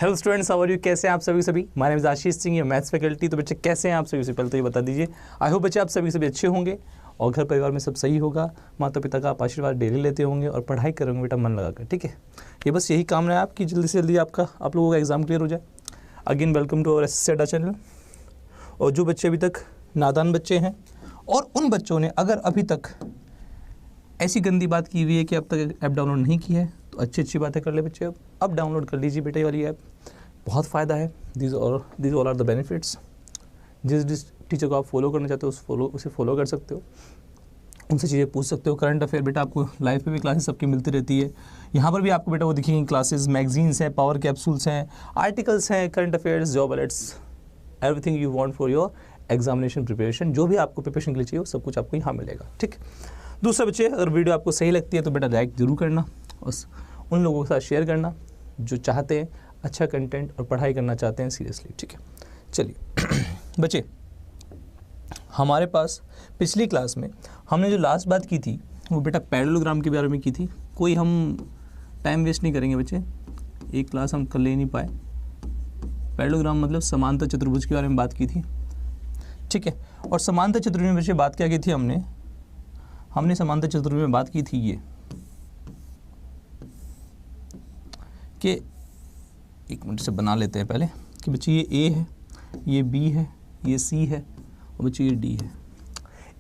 Hello students, how are you? कैसे हैं आप सभी? My name is Ashish Singh, ये मैथ्स फैकल्टी। तो बच्चे कैसे हैं आप सभी से पहले तो ये बता दीजिए। आई होप बच्चे आप सभी अच्छे होंगे और घर परिवार में सब सही होगा। माता पिता का आप आशीर्वाद डेली लेते होंगे और पढ़ाई करोगे बेटा मन लगाकर, ठीक है। ये बस यही काम है आपकी, जल्दी से जल्दी आप लोगों का एग्जाम क्लियर हो जाए। Again welcome to our SSC Adda channel. और जो बच्चे अभी तक नादान बच्चे हैं और उन बच्चों ने अगर अभी तक ऐसी गंदी बात की हुई है कि अब तक ऐप डाउनलोड नहीं की है तो अच्छी बातें कर ले बच्चे। अब डाउनलोड कर लीजिए बेटा ये वाली ऐप, बहुत फ़ायदा है। This all are the benefits. जिस टीचर को आप फॉलो करना चाहते हो उसे फॉलो कर सकते हो, उनसे चीज़ें पूछ सकते हो। करंट अफेयर बेटा आपको लाइफ में भी क्लासेस सबकी मिलती रहती है। यहाँ पर भी आपको बेटा वो दिखेंगी क्लासेस, मैगजीन्स हैं, पावर कैप्सूल्स हैं, आर्टिकल्स हैं, current affairs, job alerts, everything you want for your examination preparation. जो भी आपको प्रिपरेशन के लिए चाहिए वो सब कुछ आपको यहाँ मिलेगा, ठीक। दूसरा बच्चे, अगर वीडियो आपको सही लगती है तो बेटा लाइक जरूर करना और उन लोगों के साथ शेयर करना जो चाहते हैं अच्छा कंटेंट और पढ़ाई करना चाहते हैं सीरियसली, ठीक है। चलिए बच्चे, हमारे पास पिछली क्लास में हमने जो लास्ट बात की थी वो बेटा पैरेललोग्राम के बारे में की थी। कोई हम टाइम वेस्ट नहीं करेंगे बच्चे, एक क्लास हम कर ले नहीं पाए। पैरेललोग्राम मतलब समांतर चतुर्भुज के बारे में बात की थी, ठीक है। और समांतर चतुर्भुज में बच्चे बात क्या की थी हमने समांतर चतुर्भुज में बात की थी ये कि एक मिनट से बना लेते हैं पहले कि बच्चे ये ए है, ये बी है, ये सी है और बच्चे ये डी है,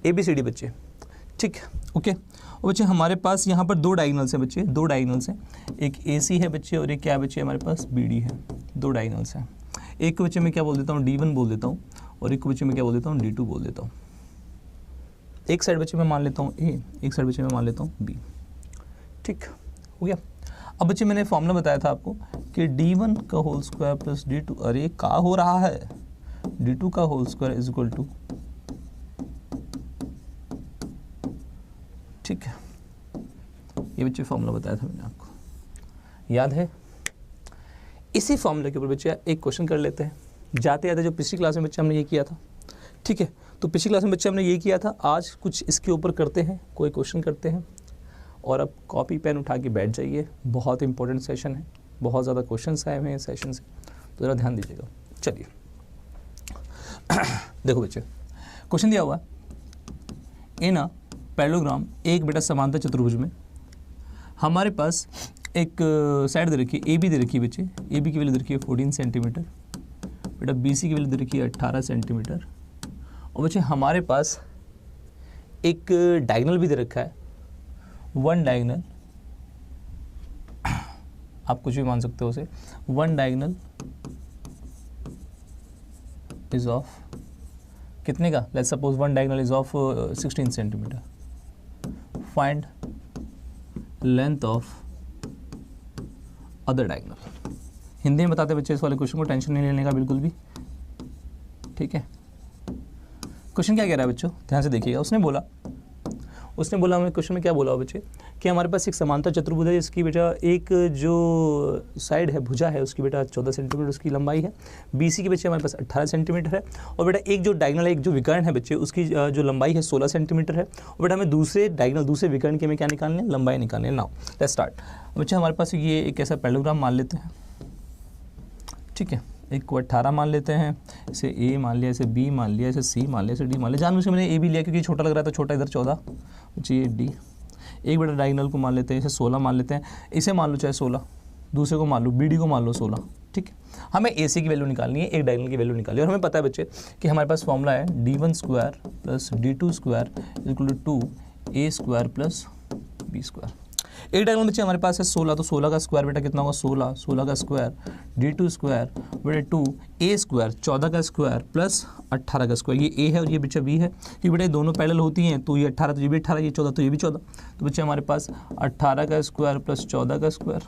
ABCD बच्चे, ठीक है, ओके। और बच्चे हमारे पास यहाँ पर दो डायगोनल्स हैं बच्चे, दो डायगोनल्स हैं, एक AC है बच्चे और एक क्या बच्चे हमारे पास BD है। दो डायगोनल्स हैं, एक बच्चे में क्या बोल देता हूँ D1 बोल देता हूँ और एक बच्चे में क्या बोल देता हूँ D2 बोल देता हूँ। एक साइड बच्चे में मान लेता हूँ A, एक साइड बच्चे में मान लेता हूँ B, ठीक हो गया। अब बच्चे मैंने फॉर्मूला बताया था आपको कि D1 का होल स्क्वायर प्लस D2, अरे क्या हो रहा है, D2 का whole square is equal to, ठीक है। ये बच्चे फॉर्मूला बताया था मैंने आपको, याद है। इसी फॉर्मूले के ऊपर बच्चे एक क्वेश्चन कर लेते हैं जाते जाते, जो पिछली क्लास में बच्चे हमने ये किया था, ठीक है। तो पिछली क्लास में बच्चे हमने ये किया था, आज कुछ इसके ऊपर करते हैं, कोई क्वेश्चन करते हैं। और अब कॉपी पेन उठा के बैठ जाइए, बहुत इंपॉर्टेंट सेशन है, बहुत ज़्यादा क्वेश्चंस आए हुए हैं सेशन से, तो ज़रा ध्यान दीजिएगा। चलिए देखो बच्चे, क्वेश्चन दिया हुआ इन अ पैरेललोग्राम, एक बेटा समांतर चतुर्भुज में हमारे पास एक साइड दे रखी है AB दे रखी है बच्चे, AB की वैल्यू दे रखी है 14 सेंटीमीटर, बेटा BC की वैल्यू दे रखी है 18 सेंटीमीटर और बच्चे हमारे पास एक डायगोनल भी दे रखा है, वन डायगोनल, आप कुछ भी मान सकते हो उसे। वन डायगोनल इज ऑफ कितने का, let's suppose one diagonal is of 16 centimetre. Find length of other diagonal. Hindi में बताते बच्चे इस वाले क्वेश्चन को, टेंशन नहीं लेने का बिल्कुल भी, ठीक है। क्वेश्चन क्या कह रहा है बच्चों, ध्यान से देखिएगा। उसने बोला हमें क्वेश्चन में क्या बोला बच्चे कि हमारे पास एक समांतर चतुर्भुज है जिसकी बेटा एक जो साइड है, भुजा है, उसकी बेटा 14 सेंटीमीटर उसकी लंबाई है। BC के बच्चे हमारे पास 18 सेंटीमीटर है और बेटा एक जो डायगोनल है, एक जो विकर्ण है बच्चे, उसकी जो लंबाई है 16 सेंटीमीटर है। और बेटा हमें दूसरे डायगोनल, दूसरे विकर्ण के में क्या निकालने हैं, लंबाई निकालने हैं। Now let's start. बच्चे हमारे पास ये एक ऐसा पैरेललोग्राम मान लेते हैं, ठीक है। एक को 18 मान लेते हैं, इसे A मान लिया, इसे B मान लिया, इसे C मान लिया, इसे D मान लिया। जानबूझ के मैंने AB लिया क्योंकि छोटा लग रहा है तो छोटा इधर 14, ये D। एक बड़ा डायगोनल को मान लेते हैं, इसे 16 मान लेते हैं, इसे मान लो चाहे 16, दूसरे को मान लो BD को मान लो 16, ठीक है। हमें AC की वैल्यू निकालनी है, एक डायगोनल की वैल्यू निकालनी है। और हमें पता है बच्चे कि हमारे पास फॉर्मूला है D1 square plus D2 square equal to 2A square plus B square. एक डायगोनल बच्चे हमारे पास है 16, तो 16 का स्क्वायर बेटा कितना होगा, 16 का स्क्वायर D2 स्क्वायर बेटा 2A स्क्वायर 14 का स्क्वायर प्लस 18 का स्क्वायर। ये A है और ये बच्चा B है, कि बेटा दोनों पैरेलल होती हैं, तो ये 18 तो ये भी 18, ये 14 तो ये भी 14, तो बच्चे हमारे पास 18 का स्क्वायर प्लस 14 का स्क्वायर।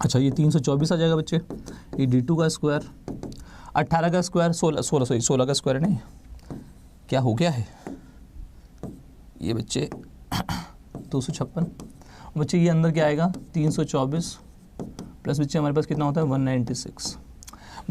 अच्छा ये 324 आ जाएगा बच्चे। ये D2 का स्क्वायर, 18 का स्क्वायर 16 का स्क्वायर नहीं, क्या हो गया है ये बच्चे 256। बच्चे ये अंदर क्या आएगा 324 प्लस बच्चे हमारे पास कितना होता है 196।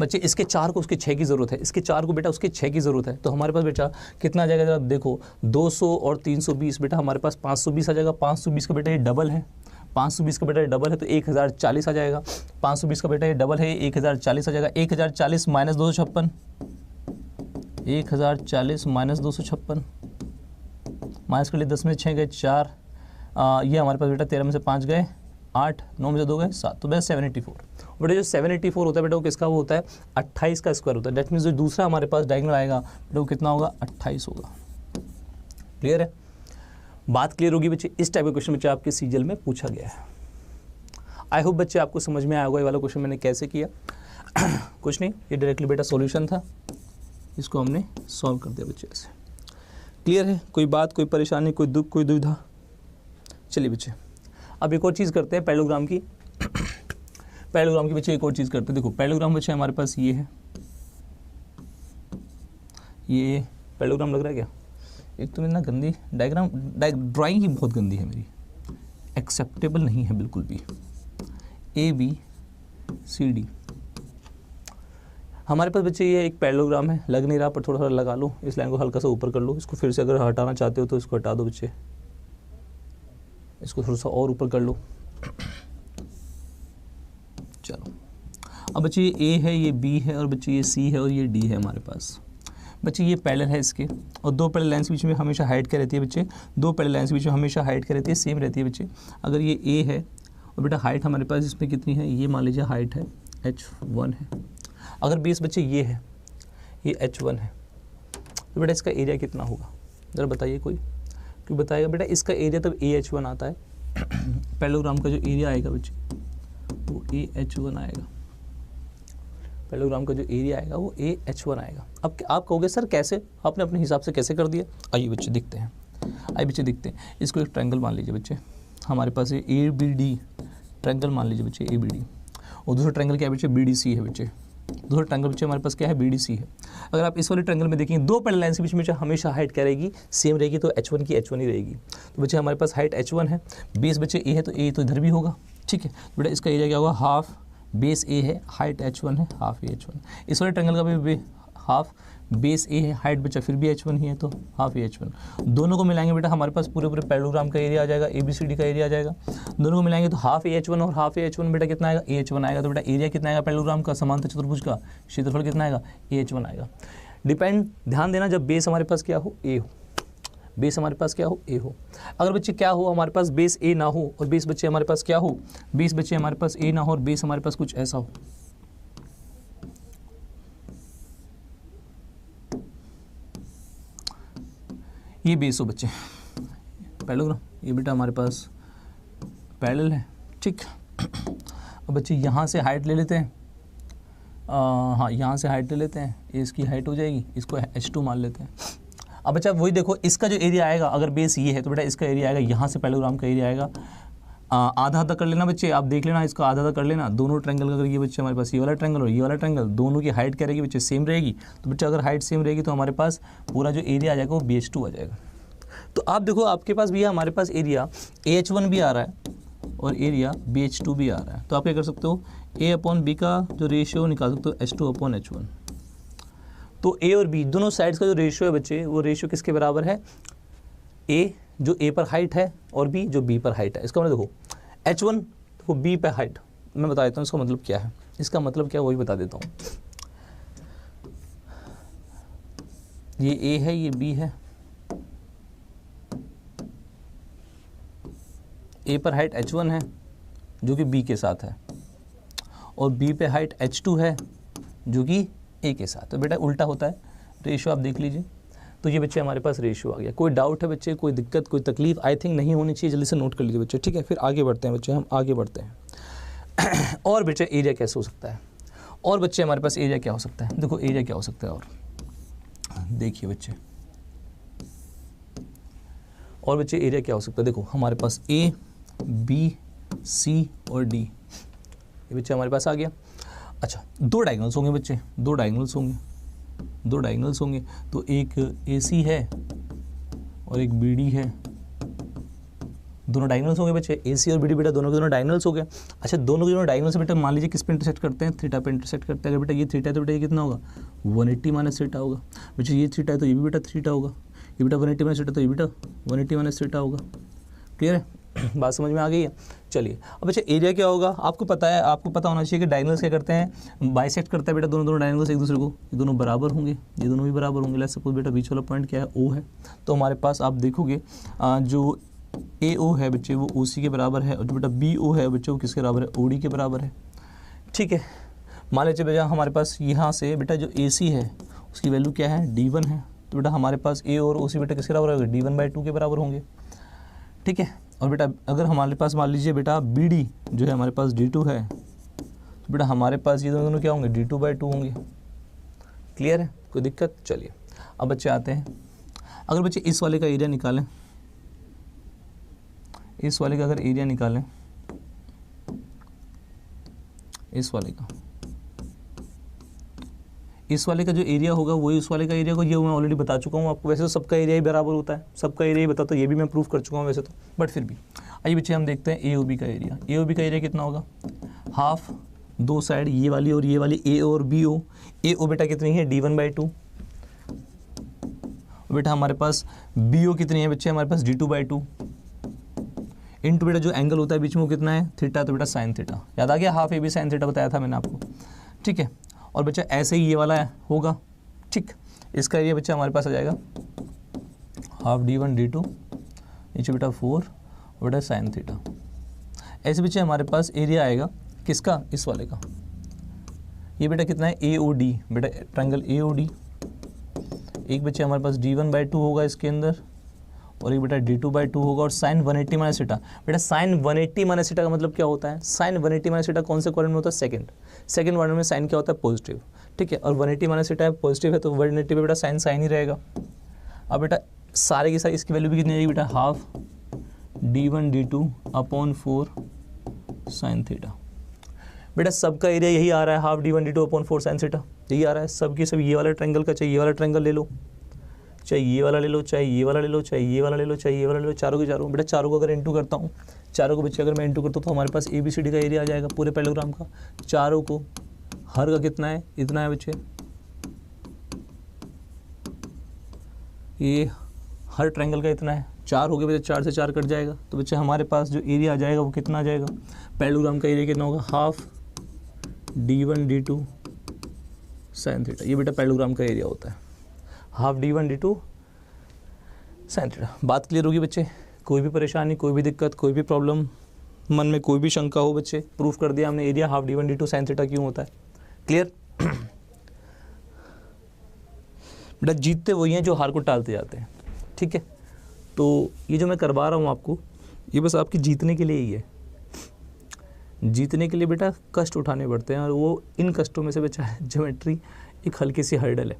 बच्चे इसके 4 को उसके 6 की ज़रूरत है, इसके 4 को बेटा उसके 6 की ज़रूरत है, तो हमारे पास बेटा कितना आ जाएगा जरा देखो 200 और 320 बेटा हमारे पास 520 आ जाएगा। 520 का बेटा ये डबल है, 520 का बेटा डबल है तो 1040 आ जाएगा। 520 का बेटा ये डबल है, 1040 आ जाएगा। 1040 माइनस 256, 1040 माइनस 256, माइनस कर लिए 10 में 6 गए 4, ये हमारे पास बेटा 13 में से 5 गए 8, 9 में से 2 गए 7, तो बेटा 784। बेटा जो 784 होता है बेटा वो किसका वो होता है 28 का स्क्वायर होता है। डेट मीन्स जो दूसरा हमारे पास डायगोनल आएगा बेटा वो कितना होगा 28 होगा। क्लियर है, बात क्लियर होगी बच्चे। इस टाइप का क्वेश्चन बच्चे आपके सीजीएल में पूछा गया है। आई होप बच्चे आपको समझ में आया होगा ये वाला क्वेश्चन मैंने कैसे किया। कुछ नहीं, ये डायरेक्टली बेटा सॉल्यूशन था, इसको हमने सॉल्व कर दिया बच्चे ऐसे। क्लियर है, कोई बात, कोई परेशानी, कोई दुख, कोई दुविधा? चलिए बच्चे अब एक और चीज़ करते हैं पैरेललोग्राम की। पैरेललोग्राम की बच्चे एक और चीज़ करते हैं। देखो पैरेललोग्राम बच्चे हमारे पास ये है, ये पैरेललोग्राम लग रहा है क्या? एक तो मेरी ना गंदी ड्राइंग ही बहुत गंदी है मेरी, एक्सेप्टेबल नहीं है बिल्कुल भी। ABCD हमारे पास बच्चे ये एक पैरेललोग्राम है, लग नहीं रहा पर थोड़ा सा लगा लो, इस लाइन को हल्का सा ऊपर कर लो, इसको फिर से अगर हटाना चाहते हो तो इसको हटा दो बच्चे, इसको थोड़ा सा और ऊपर कर लो। चलो अब बच्चे ये A है, ये B है और बच्चे ये C है और ये D है हमारे पास। बच्चे ये पैरेलल है इसके, और दो पैरेलल लाइन्स बीच में हमेशा हाइट क्या रहती है बच्चे, दो पैरेलल लाइन्स बीच में हमेशा हाइट क्या रहती है, सेम रहती है बच्चे। अगर ये A है और बेटा हाइट हमारे पास इसमें कितनी है, ये मान लीजिए हाइट है H1 है। अगर बेस बच्चे ये है, ये H1 है, तो बेटा इसका एरिया कितना होगा ज़रा बताइए कोई, क्यों बताएगा बेटा? इसका एरिया तब AH1 आता है। पैरेललोग्राम का जो एरिया आएगा बच्चे वो AH1 आएगा, पैरेललोग्राम का जो एरिया आएगा वो AH1 आएगा। अब आप कहोगे सर कैसे, आपने अपने हिसाब से कैसे कर दिया? आइए बच्चे दिखते हैं, आइए बच्चे दिखते हैं। इसको एक ट्रायंगल मान लीजिए बच्चे, हमारे पास ये ABD ट्रायंगल मान लीजिए बच्चे, ABD, और दूसरा ट्रायंगल क्या है बच्चे, BDC है बच्चे। दूसरा ट्रायंगल बच्चे हमारे पास क्या है, BDC है। अगर आप इस वाले ट्रायंगल में देखेंगे दो पैरेलल लाइन्स के बीच में हमेशा हाइट क्या रहेगी, सेम रहेगी, तो H1 की H1 ही रहेगी। तो बच्चे हमारे पास हाइट H1 है, बेस बच्चे A है तो A तो इधर भी होगा, ठीक है। तो बेटा इसका एरिया क्या होगा, हाफ बेस A है, हाइट H1 है, हाफ H1। इस वाले ट्रायंगल का भी हाफ बेस A है, हाइट बच्चा फिर भी H1 ही है, तो हाफ H1। दोनों को मिलाएंगे बेटा हमारे पास पूरे पूरे पैरेललोग्राम का एरिया आ जाएगा, ABCD का एरिया आ जाएगा। दोनों को मिलाएंगे तो हाफ AH1 और हाफ AH1 बेटा कितना आएगा, AH1 आएगा। तो बेटा एरिया कितना आएगा पैरेललोग्राम का, समांतर चतुर्भुज का क्षेत्रफल कितना आएगा, AH1 आएगा। डिपेंड, ध्यान देना, जब बेस हमारे पास क्या हो, A हो, बेस हमारे पास क्या हो, A हो। अगर बच्चे क्या हो हमारे पास, बेस A ना हो और बेस बच्चे हमारे पास क्या हो, बेस बच्चे हमारे पास A ना हो और बेस हमारे पास कुछ ऐसा हो, ये बेस हो बच्चे पैरेललोग्राम, ये बेटा हमारे पास पैरेलल है, ठीक। अब बच्चे यहाँ से हाइट ले लेते हैं, हाँ यहाँ से हाइट ले लेते हैं, ये इसकी हाइट हो जाएगी, इसको H2 मान लेते हैं। अब बच्चा वही देखो, इसका जो एरिया आएगा, अगर बेस ये है तो बेटा इसका एरिया आएगा, यहाँ से पैरेललोग्राम का एरिया आएगा आधा आधा कर लेना बच्चे, आप देख लेना, इसका आधा आधा कर लेना। दोनों ट्रायंगल का अगर ये बच्चे हमारे पास ये वाला ट्रायंगल और ये वाला ट्रायंगल, दोनों की हाइट क्या रहेगी बच्चे, सेम रहेगी। तो बच्चे अगर हाइट सेम रहेगी तो हमारे पास पूरा जो एरिया आ जाएगा वो BH2 आ जाएगा। तो आप देखो आपके पास भी हमारे पास एरिया AH1 भी आ रहा है और एरिया BH2 भी आ रहा है। तो आप क्या कर सकते हो, A/B का जो रेशियो निकाल सकते हो H2/H1। तो A और B दोनों साइड्स का जो रेशियो है बच्चे, वो रेशियो किसके बराबर है, A जो A पर हाइट है और B जो B पर हाइट है। इसका मतलब देखो H1 देखो B पर हाइट, मैं बता देता हूँ इसका मतलब क्या है। इसका मतलब क्या वही बता देता हूँ। ये A है, ये B है, A पर हाइट H1 है जो कि B के साथ है और B पे हाइट H2 है जो कि A के साथ। तो बेटा उल्टा होता है, रेशियो आप देख लीजिए। तो ये बच्चे हमारे पास रेशियो आ गया। कोई डाउट है बच्चे, कोई दिक्कत, कोई तकलीफ आई थिंक नहीं होनी चाहिए, जल्दी से नोट कर लीजिए बच्चे, ठीक है। फिर आगे बढ़ते हैं बच्चे, हम आगे बढ़ते हैं। और बच्चे एरिया कैसे हो सकता है, और बच्चे हमारे पास एरिया क्या हो सकता है, देखो एरिया क्या हो सकता है। और देखिए बच्चे, और बच्चे एरिया क्या हो सकता है, देखो हमारे पास A B C और D, ये बच्चे हमारे पास आ गया। अच्छा दो डायगोनल्स होंगे बच्चे, दो डायगोनल्स होंगे, दो डायगोनल्स होंगे, तो एक AC है और एक BD है, दोनों डायगोनल्स होंगे बच्चे, AC और BD बेटा दोनों के दोनों डायगोनल्स हो गए। अच्छा दोनों के दोनों डायगोनल्स बेटा मान लीजिए किस पे इंटरसेक्ट करते हैं, थीटा पे इंटरसेक्ट करते हैं। अगर बेटा ये थीटा है तो बेटा ये कितना होगा, 180 माइनस थीटा होगा। बच्चे ये थीटा है तो ये भी बेटा थीटा होगा, ये बेटा 180 माइनस थीटा तो ये बेटा 180 माइनस थीटा होगा। क्लियर है। बात समझ में आ गई है। चलिए अब अच्छा एरिया क्या होगा, आपको पता है, आपको पता होना चाहिए कि डायगोनल्स क्या करते हैं, बाइसेक्ट करता है बेटा दोनों डायगोनल्स एक दूसरे को, ये दोनों बराबर होंगे, ये दोनों भी बराबर होंगे। लेट्स सपोज बेटा बीच वाला पॉइंट क्या है, ओ है, तो हमारे पास आप देखोगे जो ए ओ है बच्चे वो ओ सी के बराबर है, और जो बेटा बी ओ है बच्चे वो किसके बराबर है, ओ डी के बराबर है। ठीक है, मान लीजिए बेटा हमारे पास यहाँ से बेटा जो ए सी है उसकी वैल्यू क्या है, D1 है, तो बेटा हमारे पास ए और ओ सी बेटा किसके बराबर होगा, D1/2 के बराबर होंगे। ठीक है, और बेटा अगर हमारे पास मान लीजिए बेटा बी डी जो है हमारे पास D2 है, तो बेटा हमारे पास ये दोनों क्या होंगे, D2/2 होंगे। क्लियर है, कोई दिक्कत। चलिए अब बच्चे आते हैं, अगर बच्चे इस वाले का एरिया निकालें, इस वाले का अगर एरिया निकालें, इस वाले का, इस वाले का जो एरिया होगा वही उस वाले का एरिया को, ये मैं ऑलरेडी बता चुका हूँ आपको। वैसे तो सबका एरिया ही बराबर होता है, सबका एरिया ही बताता हूँ, ये भी मैं प्रूफ कर चुका हूँ वैसे तो, बट फिर भी आइए बच्चे हम देखते हैं ए ओ बी का एरिया। ए ओ बी का एरिया कितना होगा, हाफ दो साइड ये वाली और ये वाली, ए और बी ओ। ए ओ बेटा कितनी है, D1/2, बेटा हमारे पास बी ओ कितनी है बच्चे, हमारे पास D2/2, इनटू बेटा जो एंगल होता है बीच में वो कितना है, थीटा, तो बेटा साइन थीटा। याद आ गया, half A B sine theta बताया था मैंने आपको। ठीक है, और बच्चा ऐसे ही ये वाला होगा। ठीक, इसका एरिया बच्चा हमारे पास आ जाएगा हाफ D1 D2, नीचे बेटा 4 और बेटा साइन थीटा। ऐसे बच्चे हमारे पास एरिया आएगा किसका, इस वाले का। ये बेटा कितना है, AOD, बेटा ट्रायंगल AOD। एक बच्चे हमारे पास D1/2 होगा इसके अंदर, और एक बेटा D2/2 होगा, और साइन 180 माइनस थीटा। बेटा साइन 180 माइनस थीटा का मतलब क्या होता है, साइन 180 माइनस थीटा कौन से क्वाड्रेंट में होता है, सेकंड क्वाड्रेंट में साइन क्या होता है, पॉजिटिव। ठीक है, और 180 माइनस थीटा पॉजिटिव है, तो 180 पे बेटा साइन ही रहेगा। अब बेटा सारे के सारे इसकी वैल्यू भी कितनी रहेगी बेटा, half D1 D2/4 sine theta. बेटा सबका एरिया यही आ रहा है, half D1 D2/4 sine theta, यही आ रहा है सबकी सब। ये वाला ट्रायंगल का चाहिए, ये वाला ट्रायंगल ले लो, चाहे ये वाला ले लो, चाहे ये वाला ले लो, चाहे ये वाला ले लो, चाहे ये वाला ले लो, चारों के चारों। बेटा चारों को अगर इंटू करता हूँ, चारों को बच्चे अगर मैं इंटू करता हूँ तो हमारे पास ABCD का एरिया आ जाएगा पूरे पैरेललोग्राम का। चारों को हर का कितना है, इतना है बच्चे। ये हर ट्रायंगल का इतना है, 4 हो गए बच्चे, 4 से 4 कट जाएगा, तो बच्चे हमारे पास जो एरिया आ जाएगा वो कितना आ जाएगा, पैरेललोग्राम का एरिया कितना होगा, half D1 D2 sine theta. ये बेटा पैरेललोग्राम का एरिया होता है, half D1 D2 sine theta. बात क्लियर होगी बच्चे, कोई भी परेशानी, कोई भी दिक्कत, कोई भी प्रॉब्लम, मन में कोई भी शंका हो बच्चे, प्रूफ कर दिया हमने area half D1 D2 sine theta क्यों होता है। क्लियर। बेटा जीतते वही हैं जो हार को टालते जाते हैं। ठीक है, तो ये जो मैं करवा रहा हूँ आपको, ये बस आपकी जीतने के लिए ही है। जीतने के लिए बेटा कष्ट उठाने पड़ते हैं, और वो इन कष्टों में से बच्चा है ज्योमेट्री एक हल्की सी हर्डल है,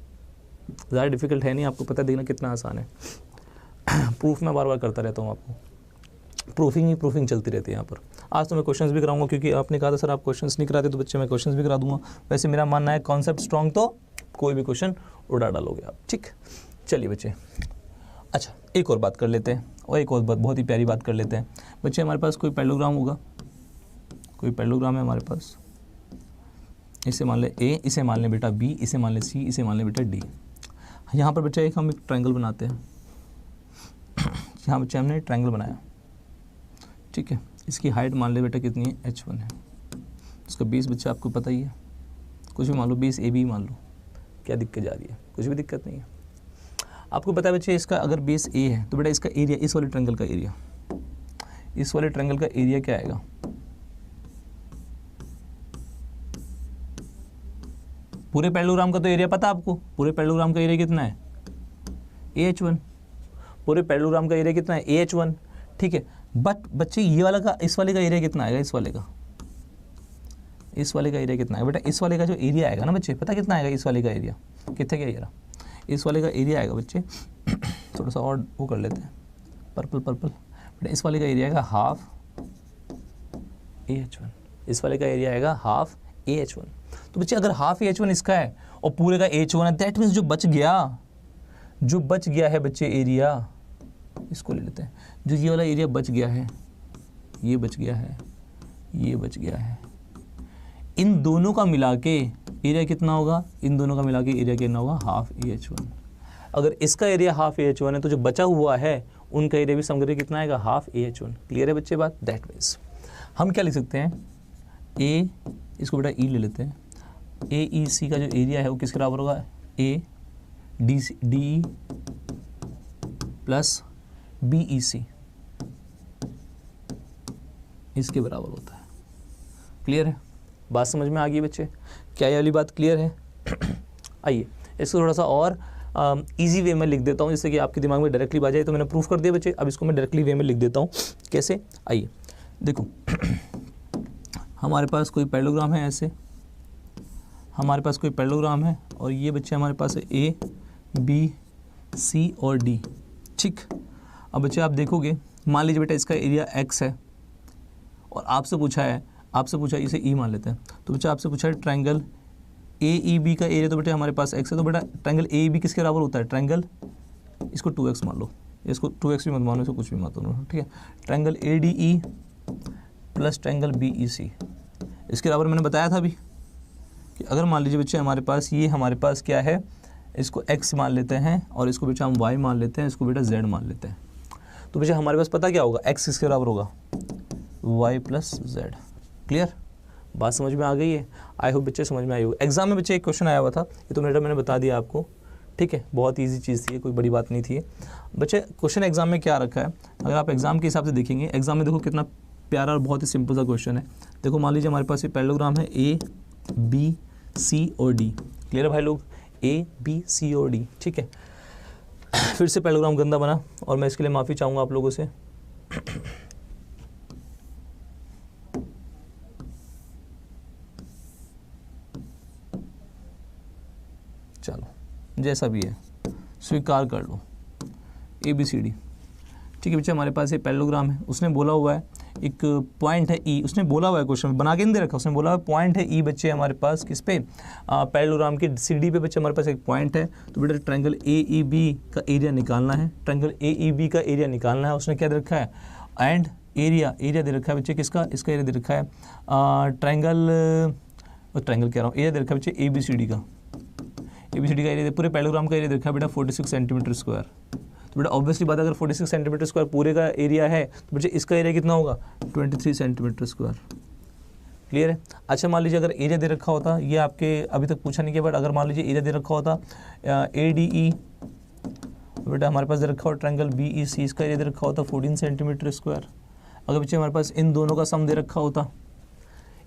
ज़्यादा डिफिकल्ट है नहीं, आपको पता देखना कितना आसान है। प्रूफ मैं बार बार करता रहता हूँ आपको, प्रूफिंग चलती रहती है यहाँ पर। आज तो मैं क्वेश्चंस भी कराऊंगा, क्योंकि आपने कहा था सर आप क्वेश्चंस नहीं कराते, तो बच्चे मैं क्वेश्चंस भी करा दूंगा। वैसे मेरा मानना है कॉन्सेप्ट स्ट्रॉन्ग तो कोई भी क्वेश्चन उड़ा डालोगे आप। ठीक, चलिए बच्चे, अच्छा एक और बात कर लेते हैं, और एक और बहुत ही प्यारी बात कर लेते हैं बच्चे। हमारे पास कोई पैरेललोग्राम होगा, कोई पैरेललोग्राम है हमारे पास, इसे मान ले A, इसे मान ले बेटा B, इसे मान ले C, इसे मान ले बेटा D। यहाँ पर बच्चा हम एक ट्रायंगल बनाते हैं, यहाँ बच्चे हमने ट्रायंगल बनाया। ठीक है, इसकी हाइट मान ले बेटा कितनी है, H1 है, उसका बेस बच्चा आपको पता ही है, कुछ भी मान लो, बेस AB मान लो, क्या दिक्कत जा रही है, कुछ भी दिक्कत नहीं है। आपको पता है बच्चे इसका अगर बेस A है तो बेटा इसका एरिया, इस वाले ट्रायंगल का एरिया, इस वाले ट्रायंगल का एरिया क्या आएगा, पूरे पैरेललोग्राम का तो एरिया पता है आपको, पूरे पैरेललोग्राम का एरिया कितना है, AH1। पूरे पैरेललोग्राम का एरिया कितना है, AH1। ठीक है, बट बच्चे ये वाला का, इस वाले का एरिया कितना आएगा, इस वाले का, इस वाले का एरिया कितना है बेटा, इस वाले का जो एरिया आएगा ना बच्चे, पता कितना आएगा इस वाले का एरिया, कितने का एरिया, इस वाले का एरिया आएगा बच्चे थोड़ा सा और वो कर लेते हैं, पर्पल बेटा, इस वाले का एरिया आएगा हाफ AH1, इस वाले का एरिया आएगा हाफ AH1। तो बच्चे अगर हाफ AH1 इसका है और पूरे का H1 है, दैट मीन्स जो बच गया है बच्चे एरिया, इसको ले लेते हैं, जो ये वाला एरिया बच गया है, ये बच गया है, ये बच गया है, इन दोनों का मिला के एरिया कितना होगा, इन दोनों का मिला के एरिया कितना होगा, हाफ AH1। अगर इसका एरिया हाफ AH1 है तो जो बचा हुआ है उनका एरिया भी सम करके कितना आएगा, हाफ AH1। क्लियर है बच्चे बात। दैट मीन्स हम क्या लिख सकते हैं, ए, इसको बेटा ई ले लेते हैं, AEC का जो एरिया है वो किसके बराबर होगा, ADE प्लस BEC इसके बराबर होता है। क्लियर है, बात समझ में आ गई बच्चे, क्या ये वाली बात क्लियर है? आइए इसको थोड़ा सा और इजी वे में लिख देता हूँ, जिससे कि आपके दिमाग में डायरेक्टली आ जाए। तो मैंने प्रूफ कर दिया बच्चे, अब इसको मैं डायरेक्टली वे में लिख देता हूँ। कैसे, आइए देखो हमारे पास कोई पैरेललोग्राम है, ऐसे हमारे पास कोई पैरेललोग्राम है और ये बच्चे हमारे पास है A, B, C और D। ठीक, अब बच्चे आप देखोगे, मान लीजिए बेटा इसका एरिया X है और आपसे पूछा है इसे E मान लेते हैं। तो बच्चा आपसे पूछा है ट्रायंगल AEB का एरिया, तो बेटा हमारे पास X है, तो बेटा ट्रायंगल AEB किसके बराबर होता है, ट्रायंगल, इसको 2x मान लो, इसको 2x भी मत मानो, इसको कुछ भी मत मानो, ठीक है। Triangle ADE plus triangle BEC इसके बराबर मैंने बताया था अभी कि अगर मान लीजिए बच्चे हमारे पास ये हमारे पास क्या है, इसको x मान लेते हैं और इसको बेटा हम y मान लेते हैं, इसको बेटा z मान लेते हैं। तो बेटा हमारे पास पता क्या होगा, x किसके बराबर होगा, y प्लस z। क्लियर, बात समझ में आ गई है? आई होप बच्चे समझ में आई होगी। एग्जाम में बच्चे एक क्वेश्चन आया हुआ था, ये तो मैंने बता दिया आपको, ठीक है, बहुत इजी चीज़ थी, कोई बड़ी बात नहीं थी। बच्चे क्वेश्चन एग्जाम में क्या रखा है, अगर आप एग्जाम के हिसाब से देखेंगे, एग्जाम में देखो कितना प्यारा और बहुत ही सिंपल सा क्वेश्चन है। देखो मान लीजिए हमारे पास ये पैरेललोग्राम है A, B, C और D। क्लियर है भाई लोग, A, B, C और D, ठीक है। फिर से पैरेललोग्राम गंदा बना और मैं इसके लिए माफ़ी चाहूँगा आप लोगों से। चलो जैसा भी है स्वीकार कर लो, ABCD, ठीक है बच्चे। हमारे पास ये पैरेललोग्राम है, उसने बोला हुआ है एक पॉइंट है E, उसने बोला हुआ है, क्वेश्चन बना के नहीं दे रखा, उसने बोला हुआ पॉइंट है E बच्चे हमारे पास किस पे, पैरेललोग्राम की CD पे बच्चे हमारे पास एक पॉइंट है। तो बेटा ट्रायंगल AEB का एरिया निकालना है, ट्रायंगल AEB का एरिया निकालना है। उसने क्या दे रखा है, एंड एरिया दे रखा है बच्चे किसका, इसका एरिया दे रखा है ट्रायंगल कह रहा हूँ, एरिया दे रखा है बच्चे ABCD का, ABCD का एरिया, पूरे पैरेललोग्राम का एरिया देखा है बेटा 46 सेंटीमीटर स्क्वायर। तो बेटा ऑब्वियसली बात है, अगर 46 सेंटीमीटर स्क्वायर पूरे का एरिया है तो बच्चे इसका एरिया कितना होगा, 23 सेंटीमीटर स्क्वायर। क्लियर है। अच्छा मान लीजिए अगर एरिया दे रखा होता, ये आपके अभी तक पूछा नहीं किया, बट अगर मान लीजिए एरिया दे रखा होता ADE, बेटा हमारे पास दे रखा हो ट्रायंगल BEC, इसका एरिया दे रखा होता 14 सेंटीमीटर स्क्वायर। अगर बच्चे हमारे पास इन दोनों का सम दे रखा होता,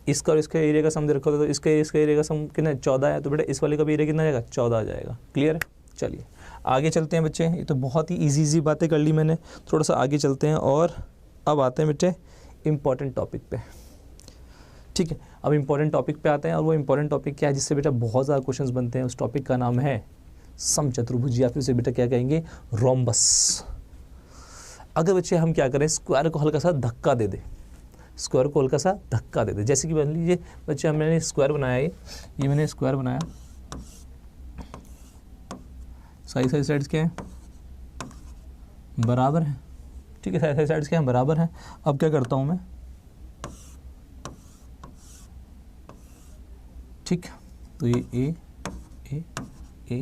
इसका और इसका एरिया का सम दे रखा होता, तो इसका एरिया का सम कितना है, 14 है, तो बेटा इस वाले का भी एरिया कितना जाएगा, 14 आ जाएगा। क्लियर है, चलिए आगे चलते हैं बच्चे। ये तो बहुत ही इजी बातें कर ली मैंने, थोड़ा सा आगे चलते हैं और अब आते हैं बेटे इंपॉर्टेंट टॉपिक पे। ठीक है, अब इंपॉर्टेंट टॉपिक पे आते हैं, और वो इंपॉर्टेंट टॉपिक क्या है जिससे बेटा बहुत ज़्यादा क्वेश्चंस बनते हैं। उस टॉपिक का नाम है समचतुर्भुज, या फिर उसे बेटा क्या कहेंगे, रोम्बस। अगर बच्चे हम क्या करें, स्क्वायर को हल्का सा धक्का दे दे, स्क्वायर को हल्का सा धक्का दे दे, जैसे कि मान लीजिए बच्चे मैंने स्क्वायर बनाया, ये मैंने स्क्वायर बनाया, सारी साइड्स क्या है, बराबर है। ठीक है, सारी साइड्स क्या है, बराबर है। अब क्या करता हूँ मैं, ठीक, तो ये ए ए ए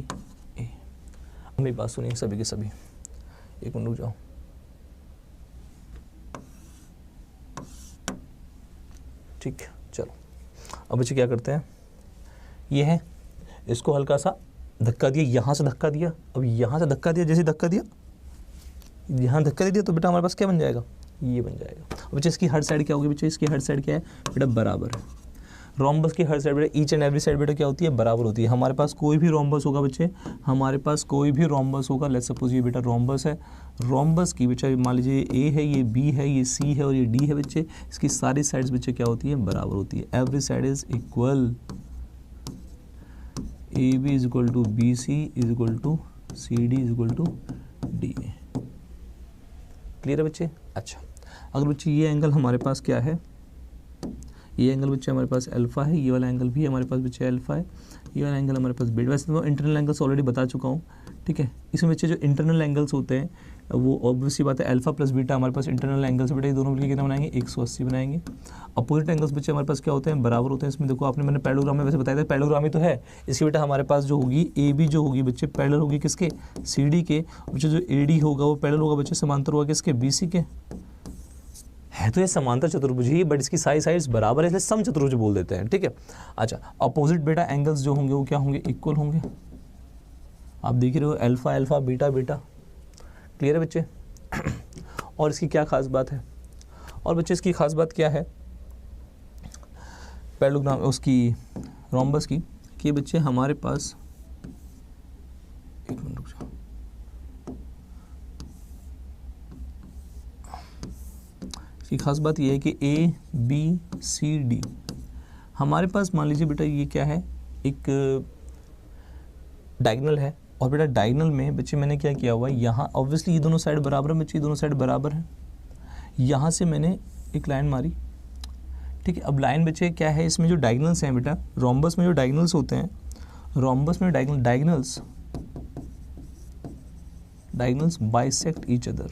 ए। मेरी बात सुनिए सभी के सभी, एक मिनट रुक जाओ। ठीक, चलो अब बच्चे क्या करते हैं, ये है, इसको हल्का सा धक्का दिया, यहाँ से धक्का दिया, अब यहाँ से धक्का दिया, जैसे धक्का दिया यहाँ धक्का दे दिया, तो बेटा हमारे पास क्या बन जाएगा, ये बन जाएगा। अब बच्चे इसकी हर साइड क्या होगी, बच्चे इसकी हर साइड क्या है बेटा, बराबर है। रोम्बस की हर साइड बेटा, ईच एंड एवरी साइड बेटा क्या होती है, बराबर होती है। हमारे पास कोई भी रोम्बस होगा बच्चे, हमारे पास कोई भी रोम्बस होगा, लेट्स सपोज ये बेटा रोम्बस है, रोम्बस की बच्चे मान लीजिए ए है, ये बी है, ये सी है और ये डी है बच्चे, इसकी सारी साइड्स बच्चे क्या होती है, बराबर होती है। Every side is equal, A B is equal to B C is equal to C D is equal to D A. Clear है बच्चे। अच्छा, अगर बच्चे ये एंगल हमारे पास क्या है, ये एंगल बच्चे हमारे पास अल्फा है, ये वाला एंगल भी हमारे पास बच्चे अल्फा है, ये वाला एंगल हमारे पास बीटा। वैसे तो मैं इंटरनल एंगल्स ऑलरेडी बता चुका हूँ। ठीक है, इसमें बच्चे जो इंटरनल एंगल्स होते हैं वो ऑब्वियसली बात है अल्फा प्लस बीटा हमारे पास इंटरनल एंगल से बेटा ये दोनों मिलकर कितना बनाएंगे 180 बनाएंगे। अपोजिट एंगल्स बच्चे हमारे पास क्या होते हैं, बराबर होते हैं। इसमें देखो आपने मैंने पैरेललोग्राम में वैसे बताया था, पैरेललोग्राम ही तो है इसकी बेटा हमारे पास जो होगी ए बी जो होगी बच्चे पैरेलल होगी किसके, सी डी के। बच्चे जो ए डी होगा वो पैरेलल होगा बच्चे समांतर होगा किसके, बी सी के। है तो ये समांतर चतुर्भुज ही, बट इसकी साइड्स बराबर है इसलिए सम चतुर्भुज बोल देते हैं, ठीक है। अच्छा अपोजिट बेटा एंगल्स जो होंगे वो क्या होंगे, इक्वल होंगे। आप देख रहे हो alpha alpha beta beta, clear है बच्चे। और इसकी क्या खास बात है, और बच्चे इसकी खास बात क्या है पैरेललोग्राम उसकी रोम्बस की, कि बच्चे हमारे पास एक मिनट रुक जाओ, इसकी खास बात यह है कि ए बी सी डी हमारे पास मान लीजिए बेटा ये क्या है, एक डायगोनल है। और बेटा डायगोनल में बच्चे मैंने क्या किया हुआ है, यहाँ ऑब्वियसली ये दोनों साइड बराबर है बच्चे, ये दोनों साइड बराबर है। यहाँ से मैंने एक लाइन मारी, ठीक है। अब लाइन बच्चे क्या है, इसमें जो डायगोनल्स हैं बेटा, रोम्बस में जो डायगोनल्स होते हैं, रोम्बस में डायगोनल्स बाइसेक्ट ईच अदर,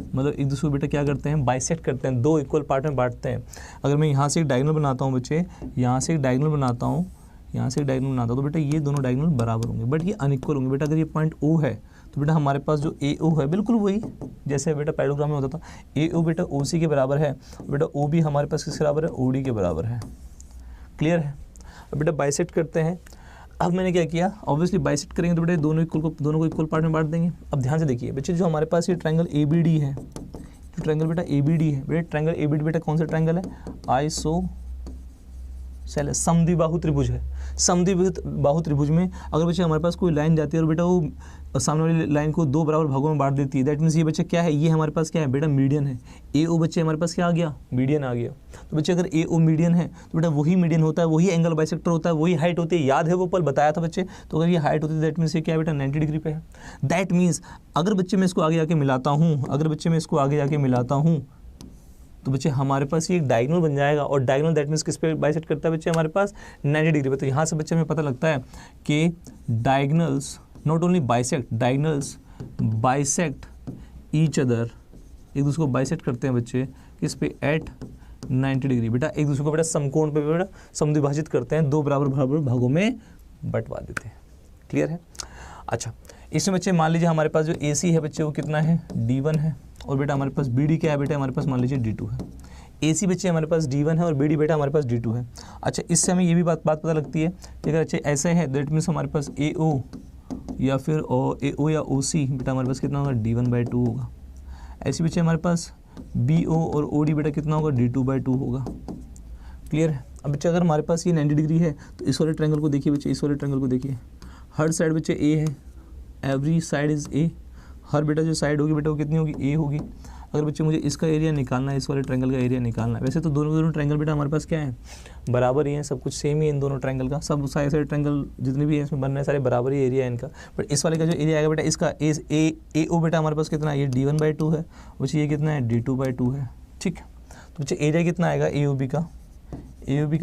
मतलब एक दूसरे को बेटा क्या करते हैं, बाइसेक्ट करते हैं, दो इक्वल पार्ट में बांटते हैं। अगर मैं यहाँ से एक डायगोनल बनाता हूँ बच्चे, यहाँ से एक डायगोनल बनाता हूँ, यहाँ से एक डायगोनल बनाता हूँ, तो बेटा ये दोनों डायगोनल बराबर होंगे, बट ये अनइक्वल होंगे। बेटा अगर ये पॉइंट O है तो बेटा हमारे पास जो AO है बिल्कुल वही जैसे बेटा पैरेललोग्राम में होता था, AO बेटा OC के बराबर है, बेटा O भी हमारे पास किसके बराबर है, OD के बराबर है, क्लियर है। अब बेटा बाइसेक्ट करते हैं। अब मैंने क्या किया, ऑब्वियसली बाइसेक्ट करेंगे तो बेटा दोनों को इक्वल पार्ट में बांट देंगे। अब ध्यान से देखिए बच्चे, जो हमारे पास ये ट्रायंगल ABD है, जो ट्रायंगल बेटा ABD है, बेटा ट्रायंगल ABD बेटा कौन सा ट्रायंगल है, आइसोसेलेस समद्विबाहु त्रिभुज है। समद्विबाहु त्रिभुज में अगर बच्चे हमारे पास कोई लाइन जाती है और बेटा वो सामने वाली लाइन को दो बराबर भागों में बांट देती है, दैट मीन्स ये बच्चे क्या है, ये हमारे पास क्या है बेटा, मीडियन है। AO बच्चे हमारे पास क्या आ गया, मीडियन आ गया। तो बच्चे अगर AO मीडियन है तो बेटा वही मीडियन होता है, वही एंगल बाइसेक्टर होता है, वही हाइट होती है, याद है वो पल बताया था बच्चे। तो अगर ये हाइट होती है दैट मीन्स ये क्या है बेटा, 90 डिग्री पे है। दैट मीन्स अगर बच्चे मैं इसको आगे जाके मिलाता हूँ, तो बच्चे हमारे पास ये एक डायगोनल बन जाएगा। और डायगोनल दैट मीन्स किस पे बाइसेक्ट करता है बच्चे, हमारे पास 90 डिग्री पे। तो यहाँ से बच्चे हमें पता लगता है कि diagonals not only bisect, diagonals bisect each other, एक दूसरे को बाइसेक्ट करते हैं बच्चे किस पे, एट 90 डिग्री। बेटा एक दूसरे को बेटा समकोण पे बेटा समद्विभाजित करते हैं, दो बराबर भागों में बंटवा देते हैं, क्लियर है। अच्छा इसमें बच्चे मान लीजिए हमारे पास जो AC है बच्चे वो कितना है, D1 है। और बेटा हमारे पास BD क्या है बेटा, हमारे पास मान लीजिए D2 है। AC बच्चे हमारे पास D1 है और BD बेटा हमारे पास D2 है। अच्छा इससे हमें ये भी बात पता लगती है कि अगर अच्छे ऐसे है दैट मीन्स हमारे पास AO या फिर AO या OC बेटा हमारे पास कितना होगा, D1/2 होगा। ऐसे बच्चे हमारे पास BO और OD बेटा कितना होगा, D2/2 होगा, क्लियर है। अब बच्चे अगर हमारे पास ये 90 डिग्री है तो इस वाले ट्रायंगल को देखिए बच्चे, इस वाले ट्रायंगल को देखिए, हर साइड बच्चे A है, एवरी साइड इज़ A। हर बेटा जो साइड होगी बेटा वो कितनी होगी, A होगी। अगर बच्चे मुझे इसका एरिया निकालना है, इस वाले ट्रायंगल का एरिया निकालना है, वैसे तो दोनों ट्रायंगल बेटा हमारे पास क्या है, बराबर ही है, सब कुछ सेम ही है इन दोनों ट्रायंगल का, सब सारे ट्रायंगल जितने भी हैं इसमें बन रहे हैं सारे बराबर ही एरिया है इनका। बट इस वाले का जो एरिया आएगा बेटा इसका AO बेटा हमारे पास कितना है, ये D1/2 है, बच्चे ये कितना है, D2/2 है, ठीक। तो बच्चे एरिया कितना आएगा AOB का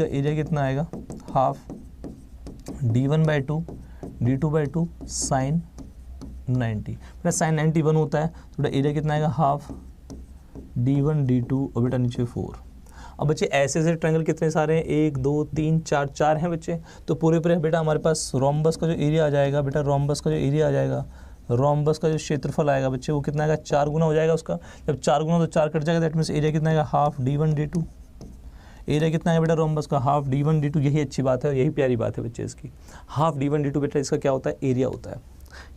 एरिया कितना आएगा, हाफ D1/2 D2/2 साइन 90, बेटा साइन 90 1 होता है तो बेटा एरिया कितना आएगा, हाफ D1 D2 और बेटा नीचे 4। अब बच्चे ऐसे ट्रायंगल कितने सारे हैं, 1 2 3 4 हैं बच्चे। तो पूरे बेटा हमारे पास रोम्बस का जो एरिया आ जाएगा बेटा, रोम्बस का जो क्षेत्रफल आएगा बच्चे वो कितना आएगा, 4 गुना हो जाएगा उसका। जब 4 गुना तो 4 कट जाएगा, दैट मीन्स एरिया कितना आएगा, हाफ D1 D2। एरिया कितना है बेटा रोम्बस का, हाफ D1 D2। यही अच्छी बात है, यही प्यारी बात है बच्चे इसकी, हाफ D1 D2 बेटा इसका क्या होता है, एरिया होता है,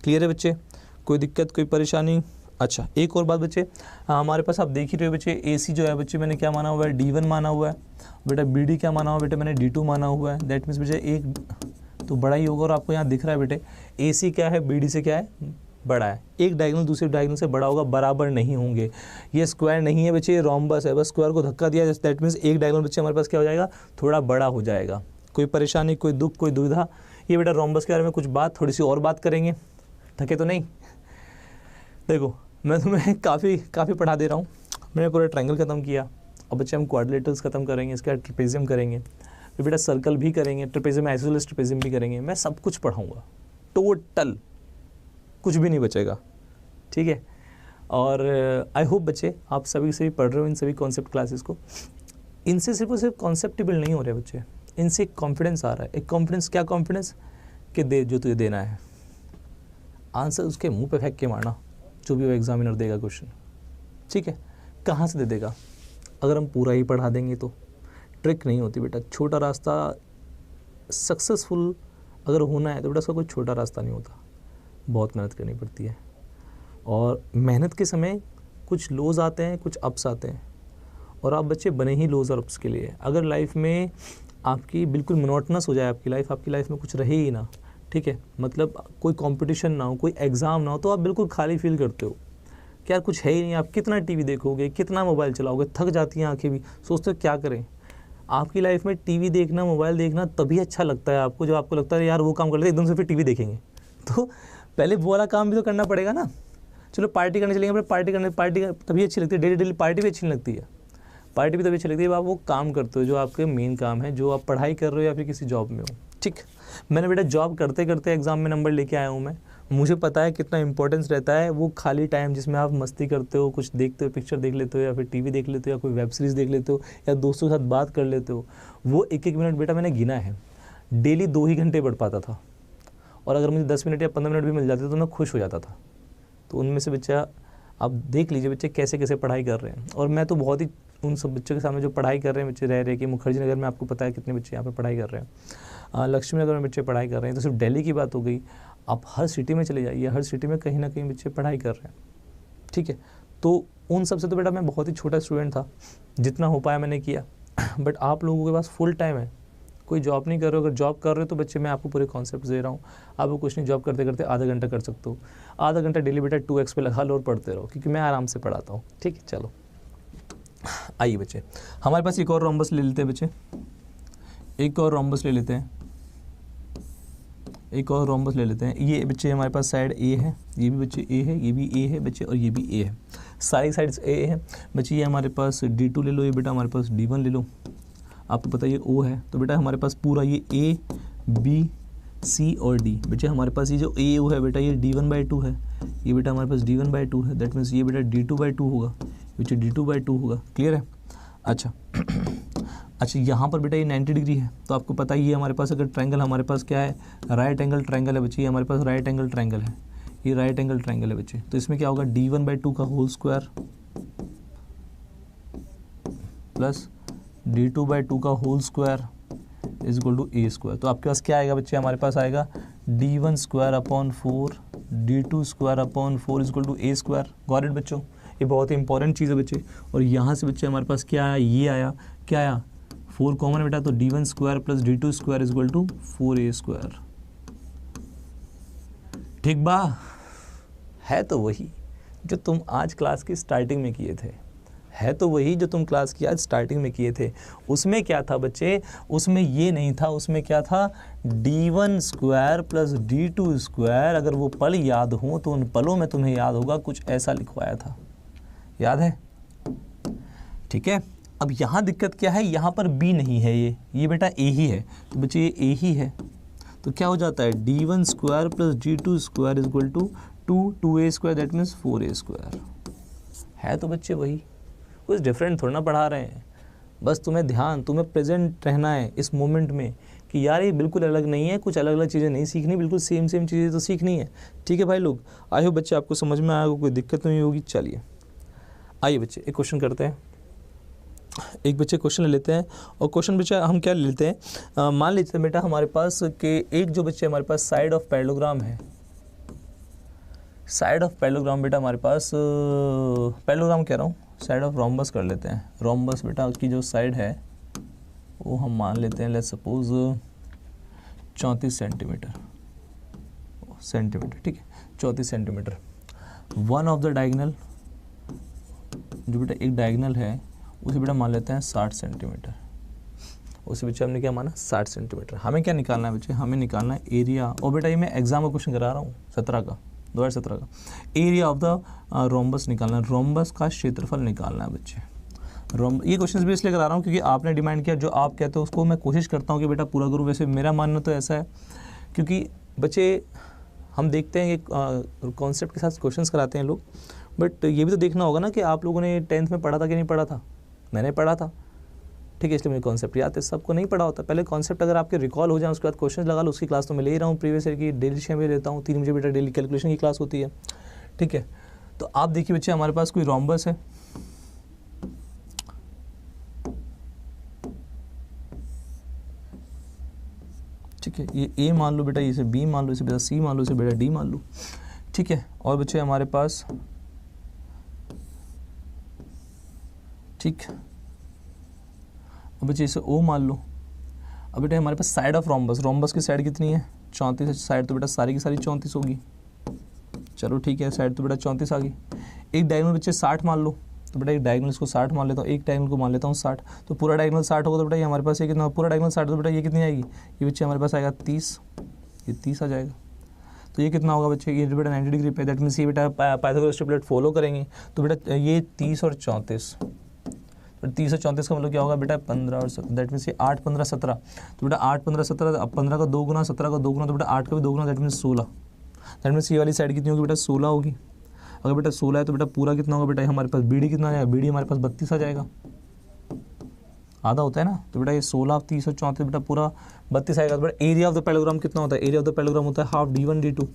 क्लियर है बच्चे, कोई दिक्कत कोई परेशानी। अच्छा एक और बात बच्चे, हमारे पास आप देख ही रहे हो बच्चे, AC जो है बच्चे मैंने क्या माना हुआ है, D1 माना हुआ है, बेटा BD क्या माना हुआ है बेटा, मैंने D2 माना हुआ है। दैट मीन्स बच्चे एक तो बड़ा ही होगा और आपको यहाँ दिख रहा है बेटे AC क्या है, BD से क्या है, बड़ा है। एक डायगोनल दूसरे डायगोनल से बड़ा होगा, बराबर नहीं होंगे। ये स्क्वायर नहीं है बच्चे, ये रोम्बस है, बस स्क्वायर को धक्का दिया, दैट मीन्स एक डायगोनल बच्चे हमारे पास क्या हो जाएगा, थोड़ा बड़ा हो जाएगा। कोई परेशानी कोई दुख कोई दुविधा, ये बेटा रोम्बस के बारे में कुछ बात थोड़ी सी और बात करेंगे, थके तो नहीं। देखो मैं तुम्हें काफ़ी पढ़ा दे रहा हूँ, मैंने पूरा ट्रायंगल खत्म किया, अब बच्चे हम क्वाड्रिलेटरल्स खत्म करेंगे, इसके बाद ट्रेपेजियम करेंगे, फिर बेटा सर्कल भी करेंगे, ट्रेपेजियम आइसोसेलेस ट्रेपेजियम भी करेंगे। मैं सब कुछ पढ़ाऊँगा, टोटल कुछ भी नहीं बचेगा, ठीक है। और आई होप बच्चे आप सभी से भी पढ़ रहे हो इन सभी कॉन्सेप्ट क्लासेस को, इनसे सिर्फ और सिर्फ कॉन्सेप्ट बिल्ड नहीं हो रहे बच्चे, इनसे एक कॉन्फिडेंस आ रहा है। एक कॉन्फिडेंस, क्या कॉन्फिडेंस, कि दे जो तुझे देना है, आंसर उसके मुंह पे फेंक के मारना, जो भी वो एग्जामिनर देगा क्वेश्चन, ठीक है। कहाँ से दे देगा, अगर हम पूरा ही पढ़ा देंगे तो ट्रिक नहीं होती बेटा। छोटा रास्ता सक्सेसफुल अगर होना है तो बेटा उसका कोई छोटा रास्ता नहीं होता, बहुत मेहनत करनी पड़ती है। और मेहनत के समय कुछ लोज आते हैं, कुछ अप्स आते हैं, और आप बच्चे बने ही लोज और अप्स के लिए। अगर लाइफ में आपकी बिल्कुल मोनोटनस हो जाए आपकी लाइफ में कुछ रहे ही ना, ठीक है, मतलब कोई कंपटीशन ना हो, कोई एग्ज़ाम ना हो, तो आप बिल्कुल खाली फील करते हो कि यार कुछ है ही नहीं। आप कितना टीवी देखोगे, कितना मोबाइल चलाओगे, थक जाती हैं आंखें भी, सोचते हो क्या करें। आपकी लाइफ में टीवी देखना, मोबाइल देखना तभी अच्छा लगता है आपको जब आपको लगता है यार वो काम कर लेते एकदम से फिर टीवी देखेंगे, तो पहले वो वाला काम भी तो करना पड़ेगा ना। चलो पार्टी करने चलेंगे, पार्टी तभी अच्छी लगती है, डेली पार्टी भी अच्छी लगती है, पार्टी भी तभी अच्छी लगती है जब आप वो काम करते हो जो आपके मेन काम है, जो आप पढ़ाई कर रहे हो या फिर किसी जॉब में हो, ठीक। मैंने बेटा जॉब करते करते एग्ज़ाम में नंबर लेके आया हूँ मैं, मुझे पता है कितना इंपॉर्टेंस रहता है वो खाली टाइम जिसमें आप मस्ती करते हो, कुछ देखते हो, पिक्चर देख लेते हो या फिर टीवी देख लेते हो या कोई वेब सीरीज़ देख लेते हो या दोस्तों के साथ बात कर लेते हो। वो एक एक मिनट बेटा मैंने गिना है, डेली 2 ही घंटे पढ़ पाता था, और अगर मुझे 10 मिनट या 15 मिनट भी मिल जाते तो मैं खुश हो जाता था। तो उनमें से बच्चा आप देख लीजिए बच्चे कैसे कैसे पढ़ाई कर रहे हैं। और मैं तो बहुत ही उन सब बच्चों के सामने जो पढ़ाई कर रहे हैं बच्चे रह रहे कि मुखर्जी नगर में आपको पता है कितने बच्चे यहाँ पे पढ़ाई कर रहे हैं, लक्ष्मी नगर में बच्चे पढ़ाई कर रहे हैं, तो सिर्फ दिल्ली की बात हो गई। आप हर सिटी में चले जाइए, हर सिटी में कहीं ना कहीं बच्चे पढ़ाई कर रहे हैं, ठीक है। तो उन सब से तो बेटा मैं बहुत ही छोटा स्टूडेंट था, जितना हो पाया मैंने किया। बट आप लोगों के पास फुल टाइम है, कोई जॉब नहीं कर रहे हो, अगर जॉब कर रहे हो तो बच्चे मैं आपको पूरे कॉन्सेप्ट दे रहा हूँ। आप वो कुछ नहीं, जॉब करते करते आधा घंटा कर सकते हो, आधा घंटा डेली बेटा 2x पे लगा लो और पढ़ते रहो, क्योंकि मैं आराम से पढ़ाता हूँ, ठीक है। चलो आइए बच्चे, हमारे पास एक और रोम्बस ले लेते हैं बच्चे, एक और रोम्बस ले लेते हैं, एक और रोम्बस ले लेते हैं। ये बच्चे हमारे पास साइड ए है, ये भी बच्चे ए है, ये भी ए है बच्चे, और ये भी ए है, सारी साइड्स ए है बच्चे। ये हमारे पास D2 ले लो, ये बेटा हमारे पास D1 ले लो, आपको पता है ये O है, तो बेटा हमारे पास पूरा ये A B C और D। बच्चे हमारे पास ये जो A O है बेटा ये D1/2 है, ये बेटा हमारे पास D1/2 है, दैट मीन्स ये बेटा D2/2 होगा, बच्चे D2/2 होगा, क्लियर है। अच्छा अच्छा, यहाँ पर बेटा ये 90 डिग्री है, तो आपको पता ही है हमारे पास अगर ट्रायंगल हमारे पास क्या है, राइट एंगल ट्रायंगल है बच्चे, ये हमारे पास राइट एंगल ट्रायंगल है, ये राइट एंगल ट्रायंगल है बच्चे। तो इसमें क्या होगा, D1/2 का होल स्क्वायर प्लस D2/2 का whole square is equal to A square. तो आपके पास क्या आएगा बच्चे, हमारे पास आएगा D1 square upon 4 D2 square upon 4 is equal to A square. Got it बच्चों, ये बहुत ही इंपॉर्टेंट चीज़ है बच्चे। और यहाँ से बच्चे हमारे पास क्या आया, ये आया, क्या आया, 4 कॉमन है बेटा, तो D1 square plus D2 square is equal to 4A square. ठीक बा, है तो वही जो तुम आज क्लास की स्टार्टिंग में किए थे, है तो वही जो तुम क्लास की आज स्टार्टिंग में किए थे। उसमें क्या था बच्चे, उसमें ये नहीं था, उसमें क्या था, D1 square plus D2 square. अगर वो पल याद हो तो उन पलों में तुम्हें याद होगा कुछ ऐसा लिखवाया था, याद है, ठीक है। अब यहाँ दिक्कत क्या है, यहाँ पर B नहीं है, ये बेटा A ही है, तो बच्चे ये A ही है, तो क्या हो जाता है, D1 square plus D2 square is equal to 2A square, that means 4A square. है तो बच्चे वही, कुछ डिफरेंट थोड़ा ना पढ़ा रहे हैं, बस तुम्हें ध्यान, तुम्हें प्रेजेंट रहना है इस मोमेंट में कि यार ये बिल्कुल अलग नहीं है, कुछ अलग अलग चीज़ें नहीं सीखनी, बिल्कुल सेम सेम चीज़ें तो सीखनी है, ठीक है भाई लोग। आई होप बच्चे आपको समझ में आएगा, कोई दिक्कत नहीं होगी। चलिए आइए बच्चे एक क्वेश्चन करते हैं, एक बच्चे क्वेश्चन ले लेते हैं। और क्वेश्चन बच्चा हम क्या ले लेते हैं, मान लेते हैं बेटा हमारे पास कि एक जो बच्चे हमारे पास साइड ऑफ पैरेललोग्राम है, साइड ऑफ पैरेललोग्राम बेटा हमारे पास, पैरेललोग्राम कह रहा हूँ, साइड ऑफ रोम्बस कर लेते हैं। रोम्बस बेटा की जो साइड है वो हम मान लेते हैं, लेट्स सपोज 34 सेंटीमीटर, ठीक है, 34 centimetre. One of the diagonal, जो बेटा एक डायगोनल है उसे बेटा मान लेते हैं 60 सेंटीमीटर, उसे बच्चे हमने क्या माना 60 सेंटीमीटर। हमें क्या निकालना है बच्चे, हमें निकालना है एरिया। और बेटा ये मैं एग्जाम का क्वेश्चन करा रहा हूँ 2017 का, एरिया ऑफ द रोम्बस निकालना है, रोम्बस का क्षेत्रफल निकालना है बच्चे। ये क्वेश्चन भी इसलिए करा रहा हूँ क्योंकि आपने डिमांड किया, जो आप कहते हो उसको मैं कोशिश करता हूँ कि बेटा पूरा करूँ। वैसे मेरा मानना तो ऐसा है, क्योंकि बच्चे हम देखते हैं कि कॉन्सेप्ट के साथ क्वेश्चंस कराते हैं लोग, बट ये भी तो देखना होगा ना कि आप लोगों ने 10th में पढ़ा था कि नहीं पढ़ा था। मैंने पढ़ा था, ठीक है, इसलिए मुझे कॉन्सेप्ट याद है। सबको नहीं पढ़ा होता। पहले कॉन्सेप्ट अगर आपके रिकॉल हो जाए, उसके बाद क्वेश्चन लगा लो। उसकी क्लास तो मैं ले ही रहा हूँ प्रीवियस ईयर की, डेली 6 बजे लेता हूँ। 3 बजे बेटा डेली कैलकुलेशन की क्लास होती है, ठीक है। तो आप देखिए बच्चे, हमारे पास कोई रोम्बस है, ठीक है, ये ए मान लो बेटा, इसे बी मान लो, इसे बेटा सी मान लो, इसे बेटा डी मान लो, ठीक है। और बच्चे हमारे पास, ठीक, अब बच्चे इसे ओ मान लो। अब बेटा हमारे पास साइड ऑफ रोम्बस, रोम्बस की साइड कितनी है 34 है, साइड तो बेटा सारी की सारी 34 होगी। चलो ठीक है, साइड तो बेटा 34 आ गई। एक डायगोनल बच्चे 60 मान लो, तो बेटा एक डायगोनल इसको 60 मान लेता हूँ, एक डायगोनल को मान लेता हूँ 60, तो पूरा डायगोनल 60 होगा। तो बेटा ये हमारे पास ये कितना, पूरा डायगोनल 60, तो बेटा ये कितनी आएगी, ये बच्चे हमारे पास आएगा 30, ये 30 आ जाएगा। तो ये कितना होगा बच्चे, ये बेटा 90 डिग्री पे, दैट मीन्स ये बेटा पाइथागोरस ट्रिपलेट फॉलो करेंगे। तो बेटा ये 30 और 34, 30 और 34 का मतलब क्या होगा बेटा 15 और 17, दैट मीन्स ये 8 15 17। तो बेटा 8 15 17, अब 15 का 2 गुना, 17 का 2 गुना, तो बेटा 8 का भी 2 गुना, दैट मीन्स 16। दैट मीन्स ये वाली साइड कितनी होगी बेटा 16 होगी। अगर बेटा 16 है तो बेटा पूरा कितना होगा बेटा, हमारे पास बीडी कितना आ जाएगा, बीडी हमारे पास 32 आ जाएगा, आधा होता है ना। तो बेटा ये 16 30 और 34 बेटा पूरा 32 आएगा। तो बेटा एरिया ऑफ द पैरेललोग्राम कितना होता है, एरिया ऑफ द पैरेललोग्राम होता है half D1 D2,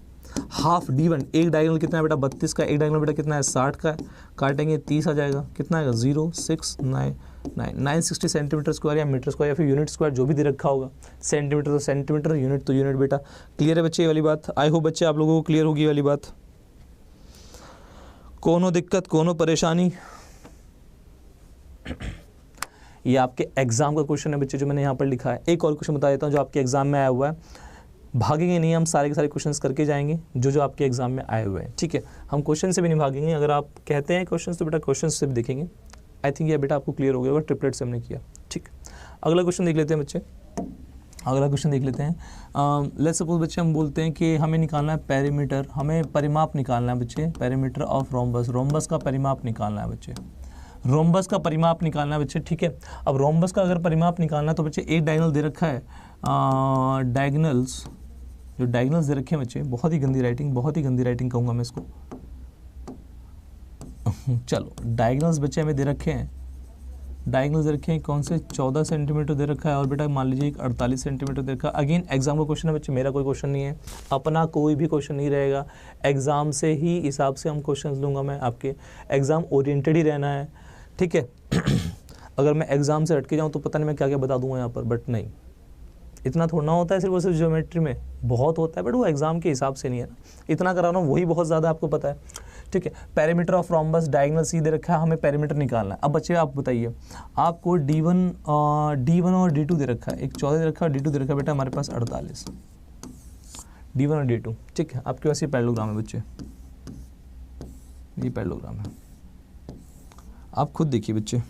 half D1। एक डायगोनल कितना है बेटा 32 का, एक डायगोनल बेटा कितना है 60 का है, काटेंगे 30 आ जाएगा, कितना आएगा 069 सेंटीमीटर स्क्वायर या मीटर स्क्वायर या फिर यूनिट स्क्वायर, जो भी दे रखा होगा। सेंटीमीटर तो सेंटीमीटर, यूनिट तो यूनिट। बेटा क्लियर है बच्चे ये वाली बात? आई होप बच्चे आप लोगों को क्लियर होगी ये वाली बात। कोनो दिक्कत, कोनो परेशानी? ये आपके एग्जाम का क्वेश्चन है बच्चे, जो मैंने यहाँ पर लिखा है। एक और क्वेश्चन बता देता हूँ जो आपके एग्जाम में आया हुआ है। भागेंगे नहीं, हम सारे के सारे क्वेश्चंस करके जाएंगे जो जो आपके एग्जाम में आए हुए हैं, ठीक है। हम क्वेश्चन से भी नहीं भागेंगे। अगर आप कहते हैं क्वेश्चन तो बेटा क्वेश्चन से भी देखेंगे। आई थिंक ये बेटा आपको क्लियर हो गया होगा, ट्रिपलेट से हमने किया, ठीक। अगला क्वेश्चन देख लेते हैं बच्चे, अगला क्वेश्चन देख लेते हैं। लेट्स सपोज बच्चे हम बोलते हैं कि हमें निकालना है पेरीमीटर, हमें परिमाप निकालना है बच्चे, पेरीमीटर ऑफ रोम्बस, रोम्बस का परिमाप निकालना है बच्चे, रोम्बस का परिमाप निकालना है बच्चे, ठीक है। अब रोम्बस का अगर परिमाप निकालना है तो बच्चे एक डायगोनल दे रखा है, डायगोनल्स, जो डायगोनल्स दे रखे हैं बच्चे, बहुत ही गंदी राइटिंग, बहुत ही गंदी राइटिंग कहूँगा मैं इसको। चलो डायगोनल्स बच्चे हमें दे रखे हैं, डायगोनल्स दे रखे हैं कौन से, 14 सेंटीमीटर दे रखा है, और बेटा मान लीजिए 48 सेंटीमीटर दे रखा है। अगेन एग्जाम का क्वेश्चन है बच्चे, मेरा कोई क्वेश्चन नहीं है, अपना कोई भी क्वेश्चन नहीं रहेगा। एग्जाम से ही हिसाब से हम क्वेश्चन लूँगा मैं, आपके एग्जाम ओरिएंटेड ही रहना है, ठीक है। अगर मैं एग्जाम से हटके जाऊँ तो पता नहीं मैं क्या क्या बता दूंगा यहाँ पर, बट नहीं, इतना थोड़ा ना होता है सिर्फ और सिर्फ ज्योमेट्री में, बहुत होता है, बट वो एग्जाम के हिसाब से नहीं है ना। इतना कराना वही बहुत ज़्यादा आपको पता है, ठीक है। पेरीमीटर ऑफ रोम्बस, डायगोनल सी दे रखा है, हमें पेरीमीटर निकालना है। अब बच्चे आप बताइए, आपको D1 और D2 दे रखा है, एक 14 दे रखा है, D2 दे रखा है बेटा हमारे पास 48, D1 और D2, ठीक है। आपके पास ये पैरेललोग्राम है बच्चे, ये पैरेललोग्राम है, आप खुद देखिए बच्चे।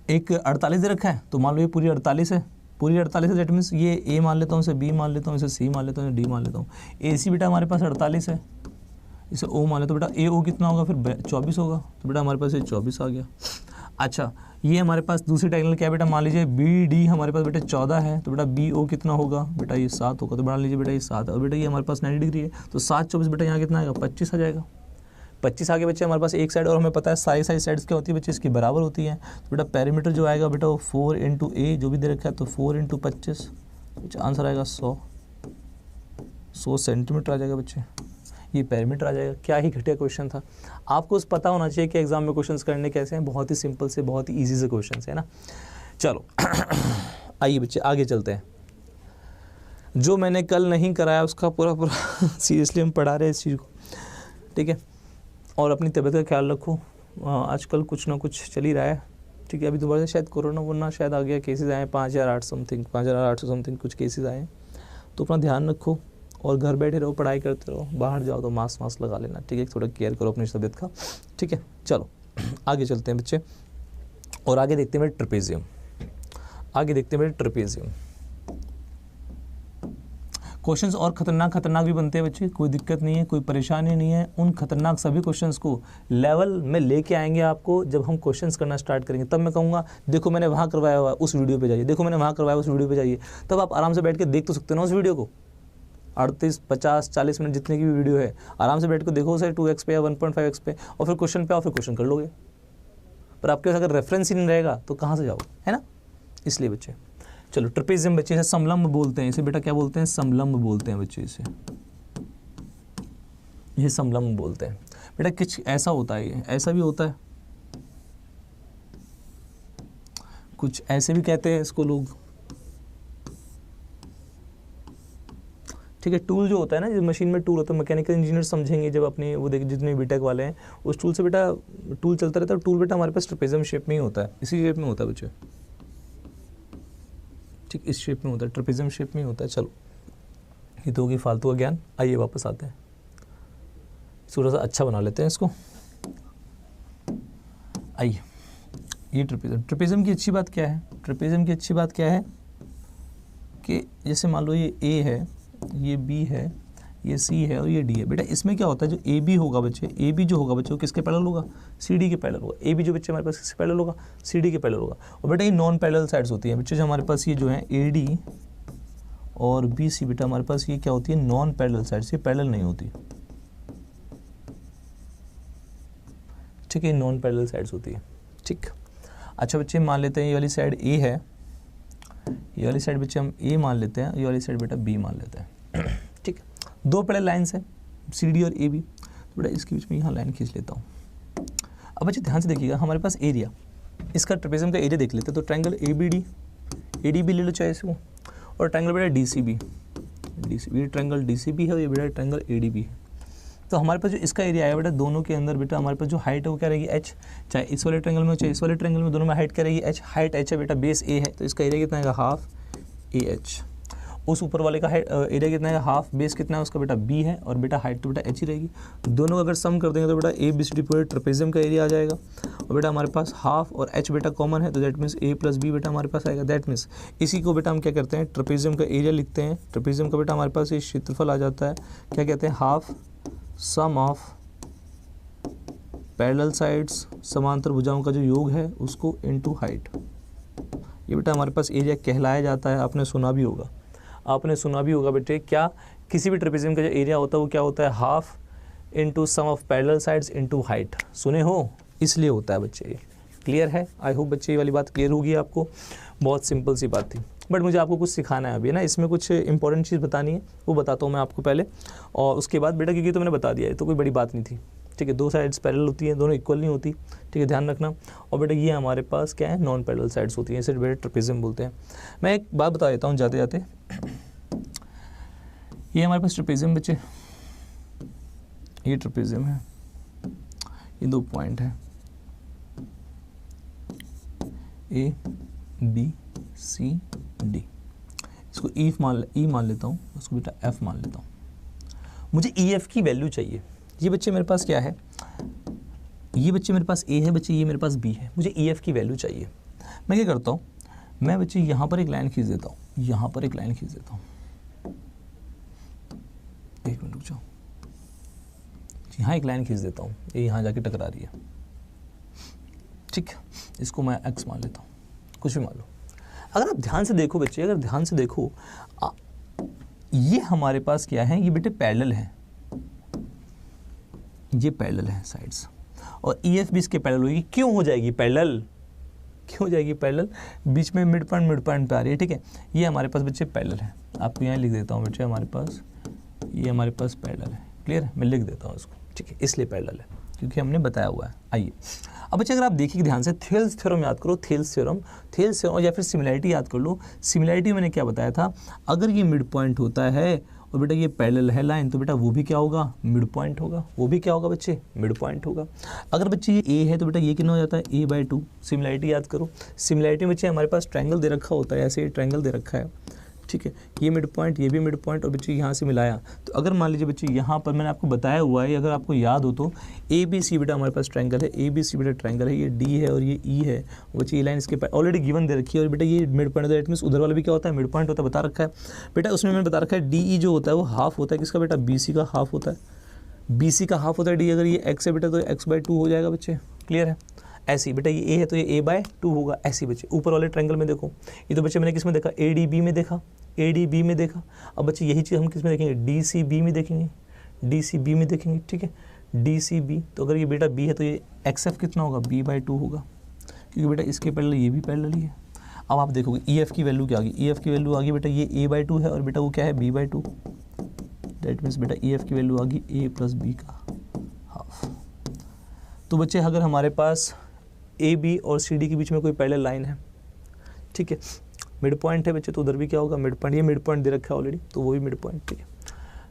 एक 48 दे रखा है, तो मान लो ये पूरी 48 है, पूरी 48 है, दैट मीन्स ये ए मान लेता हूँ, इसे बी मान लेता हूँ, इसे सी मान लेता हूँ, डी मान लेता हूँ। ए सी बेटा हमारे पास 48 है, इसे ओ मान लेता हूँ। बेटा ए ओ कितना होगा फिर 24 होगा, तो बेटा हमारे पास ये 24 आ गया। अच्छा ये हमारे पास दूसरी डायगोनल क्या है बेटा, मान लीजिए बी डी हमारे पास बेटा 14 है, तो बेटा बी ओ कितना होगा बेटा, ये 7 होगा, तो मान लीजिए बेटा ये 7 है, और बेटा ये हमारे पास 90 डिग्री है, तो 7 24 बेटा यहाँ कितना आएगा 25 आ जाएगा। 25 आगे बच्चे हमारे पास एक साइड, और हमें पता है सारी साइड्स क्या होती है बच्चे, इसकी बराबर होती हैं। तो बेटा पेरीमीटर जो आएगा बेटा वो 4 इंटू ए जो भी दे रखा है, तो 4 इंटू 25, आंसर आएगा 100 सेंटीमीटर आ जाएगा बच्चे, ये पेरीमीटर आ जाएगा। क्या ही घटिया क्वेश्चन था। आपको पता होना चाहिए कि एग्जाम में क्वेश्चंस करने कैसे हैं, बहुत ही सिंपल से, बहुत ही ईजी से क्वेश्चन है ना। चलो आइए बच्चे आगे चलते हैं। जो मैंने कल नहीं कराया उसका पूरा सीरियसली हम पढ़ा रहे हैं इस चीज़ को, ठीक है। और अपनी तबीयत का ख्याल रखो, आजकल कुछ ना कुछ चल ही रहा है, ठीक है। अभी दोबारा शायद कोरोना वोरोना शायद आ गया, केसेस आए 5,800 समथिंग कुछ केसेस आए, तो अपना ध्यान रखो और घर बैठे रहो, पढ़ाई करते रहो। बाहर जाओ तो मास्क लगा लेना, ठीक है, थोड़ा केयर करो अपनी तबीयत का, ठीक है। चलो आगे चलते हैं बच्चे, और आगे देखते हैं ट्रेपेजियम, आगे देखते हैं ट्रेपेजियम। क्वेश्चंस और खतरनाक भी बनते हैं बच्चे, कोई दिक्कत नहीं है, कोई परेशानी नहीं है। उन खतरनाक सभी क्वेश्चंस को लेवल में लेके आएंगे आपको जब हम क्वेश्चंस करना स्टार्ट करेंगे। तब मैं कहूँगा देखो मैंने वहाँ करवाया हुआ उस वीडियो पे जाइए, देखो मैंने वहाँ करवाया उस वीडियो पे जाइए, तब आप आराम से बैठ के देख तो सकते हो ना उस वीडियो को। 38, 50, 40 मिनट जितने की भी वीडियो है, आराम से बैठ कर देखो उसे 2x पे या 1.5x पे, और फिर क्वेश्चन पे आओ, फिर क्वेश्चन कर लोगे। पर आपके पास अगर रेफरेंस ही नहीं रहेगा तो कहाँ से जाओगे, है ना। इसलिए बच्चे चलो, ट्रेपेजियम बच्चे इसे समलंब बोलते हैं, इसे बेटा क्या बोलते हैं, समलंब बोलते हैं बच्चे, इसे ये समलंब बोलते हैं बेटा। कुछ ऐसा होता है, ये ऐसा भी होता है, कुछ ऐसे भी कहते हैं इसको लोग, ठीक है। टूल जो होता है ना, जो मशीन में टूल होता है, मैकेनिकल इंजीनियर समझेंगे जब अपने वो देख, जितने बीटेक वाले हैं, उस टूल से बेटा टूल चलता रहता है। टूल बेटा हमारे पास ट्रेपेजियम शेप में ही होता है, इसी शेप में होता है बच्चे, ठीक, इस शेप में होता है, ट्रेपेजियम शेप में ही होता है। चलो ये तो होगी फालतू का ज्ञान, आइए वापस आते हैं, थोड़ा सा अच्छा बना लेते हैं इसको। आइए, ये ट्रेपेजियम की अच्छी बात क्या है, ट्रेपेजियम की अच्छी बात क्या है कि जैसे मान लो ये ए है, ये बी है, ये सी है और ये डी है। बेटा इसमें क्या होता है, जो ए बी होगा बच्चे, ए बी जो होगा बच्चे वो किसके पैरेलल होगा, सी डी के पैरेलल होगा। ए बी जो बच्चे हमारे पास किसके पैरेलल होगा, सी डी के पैरेलल होगा। और बेटा ये नॉन पैरेलल साइड्स होती हैं बच्चे, जो हमारे पास ये जो है ए डी और बी सी, बेटा हमारे पास ये क्या होती है, नॉन पैरेलल साइड्स, ये पैरेलल नहीं होती, ठीक है, नॉन पैरेलल साइड्स होती है, ठीक। अच्छा बच्चे मान लेते हैं ये वाली साइड ए है, ये वाली साइड बच्चे हम ए मान लेते हैं, ये वाली साइड बेटा बी मान लेते हैं, ठीक है। दो पैरेलल लाइंस है सी डी और ए बी, तो बेटा इसके बीच में यहाँ लाइन खींच लेता हूँ। अब बच्चे ध्यान से देखिएगा, हमारे पास एरिया, इसका ट्रेपेजियम का एरिया देख लेते हैं। तो ट्रायंगल ए बी डी ले लो चाहे इसको, और ट्रायंगल बेटा डी सी बी, ये ट्रायंगल डी सी बी है और ये बेटा ट्रायंगल ए डी बी है। तो हमारे पास जो इसका एरिया आया बेटा, दोनों के अंदर बेटा हमारे पास जो हाइट है वो क्या रहेगी, एच, चाहे इस वाले ट्रायंगल में चाहे इस वाले ट्रायंगल में, दोनों में हाइट क्या रहेगी, एच। हाइट एच है बेटा, बेस ए है, तो इसका एरिया कितना है, हाफ ए एच। उस ऊपर वाले का एरिया कितना है, हाफ, बेस कितना है उसका बेटा बी है, और बेटा हाइट तो बेटा एच ही रहेगी। दोनों का अगर सम कर देंगे तो बेटा ए बी सी डी पूरे ट्रेपेजियम का एरिया आ जाएगा। और बेटा हमारे पास हाफ और एच बेटा कॉमन है, तो that means A plus B बेटा हमारे पास आएगा। दैट मीन्स इसी को बेटा हम क्या करते हैं, ट्रेपेजियम का एरिया लिखते हैं। ट्रेपेजियम का बेटा हमारे पास ये क्षेत्रफल आ जाता है, क्या कहते हैं, half sum of parallel sides, समांतर भुजाओं का जो योग है उसको इनटू हाइट। ये बेटा हमारे पास एरिया कहलाया जाता है। आपने सुना भी होगा, आपने सुना भी होगा बेटे, क्या किसी भी ट्रेपेजियम का जो एरिया होता है वो क्या होता है, half into sum of parallel sides into height. सुने हो, इसलिए होता है बच्चे। क्लियर है, आई होप बच्चे ये वाली बात क्लियर होगी आपको। बहुत सिंपल सी बात थी, बट मुझे आपको कुछ सिखाना है अभी ना, इसमें कुछ इंपॉर्टेंट चीज़ बतानी है, वो बताता हूँ मैं आपको पहले, और उसके बाद बेटा क्योंकि तो मैंने बता दिया है तो कोई बड़ी बात नहीं थी, ठीक है। दो साइड्स पैरेलल होती हैं, दोनों इक्वल नहीं होती, ठीक है, ध्यान रखना। और बेटा ये हमारे पास क्या है, नॉन पैरेलल साइड्स होती हैं, इसे बेटा ट्रेपेजियम बोलते हैं। मैं एक बात बता देता हूँ जाते जाते, ये हमारे पास ट्रेपेजियम बच्चे, ये ट्रेपेजियम है, ये दो पॉइंट है ए बी सी डी, इसको ई मान लेता हूँ, उसको बेटा एफ मान लेता हूँ। मुझे ई एफ की वैल्यू चाहिए। ये बच्चे मेरे पास क्या है, ये बच्चे मेरे पास ए है बच्चे, ये मेरे पास बी है, मुझे ई एफ की वैल्यू चाहिए। मैं क्या करता हूँ, मैं बच्चे यहाँ पर एक लाइन खींच देता हूँ, यहाँ पर एक लाइन खींच देता हूँ, एक मिनट रुक जाओ, यहाँ एक लाइन खींच देता हूँ, ये यहाँ जाके टकरा रही है, ठीक, इसको मैं एक्स मान लेता हूँ, कुछ भी मान लो। अगर आप ध्यान से देखो बच्चे, अगर ध्यान से देखो, ये हमारे पास क्या है, ये बेटे पैरेलल है, ये पैरेलल है साइड्स, और ई एफ भी इसके पैरेलल होगी। क्यों हो जाएगी पैरेलल, क्यों हो जाएगी पैरेलल, बीच में मिड पॉइंट पे आ रही है, ठीक है। ये हमारे पास बच्चे पैरेलल है, आपको यहाँ लिख देता हूँ बच्चे, हमारे पास ये हमारे पास पैरेलल है, क्लियर है, मैं लिख देता हूँ इसको, ठीक है, इसलिए पैरेलल है क्योंकि हमने बताया हुआ है। आइए अब बच्चे अगर आप देखिए ध्यान से, थेल्स थ्योरम याद करो, थेल्स थ्योरम या फिर सिमिलैरिटी याद कर लो। सिमिलैरिटी मैंने क्या बताया था, अगर ये मिड पॉइंट होता है और बेटा ये पैरेलल है लाइन, तो बेटा वो भी क्या होगा, मिड पॉइंट होगा, वो भी क्या होगा बच्चे, मिड पॉइंट होगा। अगर बच्चे ये ए है तो बेटा ये कितना हो जाता है, a/2। सिमिलैरिटी याद करो, सिमिलैरिटी में बच्चे हमारे पास ट्रायंगल दे रखा होता है, ऐसे ट्रायंगल दे रखा है, ठीक है, ये मिड पॉइंट, ये भी मिड पॉइंट, और बच्चे यहाँ से मिलाया, तो अगर मान लीजिए बच्चे यहाँ पर मैंने आपको बताया हुआ है, अगर आपको याद हो तो ए बी सी बेटा हमारे पास ट्रायंगल है, ए बी सी बेटा ट्रायंगल है, ये डी है और ये ई है, बच्चे ये लाइन इसके ऑलरेडी गिवन दे रखी है, और बेटा ये मिड पॉइंट दैट मीन्स उधर वाला भी क्या होता है, मिड पॉइंट होता है, बता रखा है बेटा। उसमें मैंने बता रखा है डी ई जो होता है वो हाफ होता है किसका बेटा, बी सी का हाफ होता है, बी सी का हाफ होता है डी। अगर ये एक्स है बेटा तो x/2 हो जाएगा बच्चे, क्लियर है। ऐसी बेटा ये ए है तो ये a/2 होगा, ऐसी बच्चे ऊपर वाले ट्रायंगल में देखो, ये तो बच्चे मैंने किस में देखा, ADB में देखा, ADB में देखा। अब बच्चे यही चीज़ हम किस में देखेंगे, DCB में देखेंगे, DCB में देखेंगे, ठीक है, DCB। तो अगर ये बेटा B है तो ये XF कितना होगा, B/2 होगा, क्योंकि बेटा इसके पैरेलल ये भी पैरेलल ही है। अब आप देखोगे EF की वैल्यू क्या आ गई, EF की वैल्यू आ गई बेटा ये A/2 है और बेटा वो क्या है B/2। दैट मीन्स बेटा EF की वैल्यू आ गई A + B का हाफ। तो बच्चे अगर हमारे पास AB और CD के बीच में कोई पैरेलल लाइन है, ठीक है, मिड पॉइंट है बच्चे, तो उधर भी क्या होगा, मिड पॉइंट। ये मिड पॉइंट दे रखा है ऑलरेडी, तो वो भी मिड पॉइंट, ठीक है।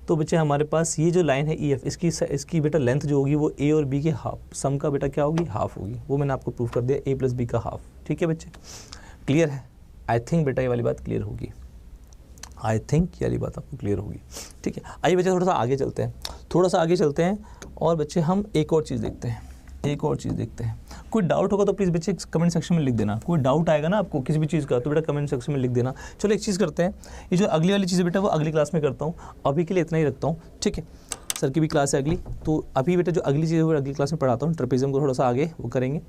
तो बच्चे हमारे पास ये जो लाइन है EF, इसकी बेटा लेंथ जो होगी वो A और B के हाफ, सम का बेटा क्या होगी, हाफ होगी। वो मैंने आपको प्रूफ कर दिया, A + B का हाफ, ठीक है बच्चे, क्लियर है। आई थिंक बेटा ये वाली बात क्लियर होगी, आई थिंक ये वाली बात आपको क्लियर होगी, ठीक है। आइए बच्चे थोड़ा सा आगे चलते हैं, थोड़ा सा आगे चलते हैं और बच्चे हम एक और चीज़ देखते हैं, एक और चीज़ देखते हैं। कोई डाउट होगा तो प्लीज़ बच्चे कमेंट सेक्शन में लिख देना। कोई डाउट आएगा ना आपको किसी भी चीज़ का तो बेटा कमेंट सेक्शन में लिख देना। चलो एक चीज़ करते हैं, ये जो अगली वाली चीज़ है बेटा वो अगली क्लास में करता हूँ, अभी के लिए इतना ही रखता हूँ, ठीक है। सर की भी क्लास है अगली, तो अभी बेटा जो अगली चीज़ है वो अगली क्लास में पढ़ाता हूँ। ट्रेपेजियम को थोड़ा सा आगे वो करेंगे।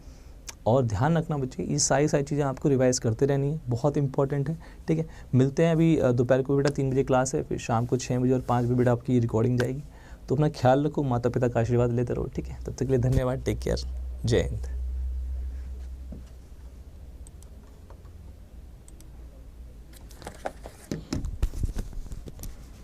और ध्यान रखना बच्चे, ये सारी चीज़ें आपको रिवाइज़ करते रहनी है, बहुत इंपॉर्टेंट है, ठीक है। मिलते हैं अभी दोपहर को बेटा 3 बजे क्लास है, फिर शाम को 6 बजे और 5 बजे बेटा आपकी रिकॉर्डिंग जाएगी। तो अपना ख्याल रखो, माता पिता का आशीर्वाद लेते रहो, ठीक है। तब तक के लिए धन्यवाद, टेक केयर, जय हिंद।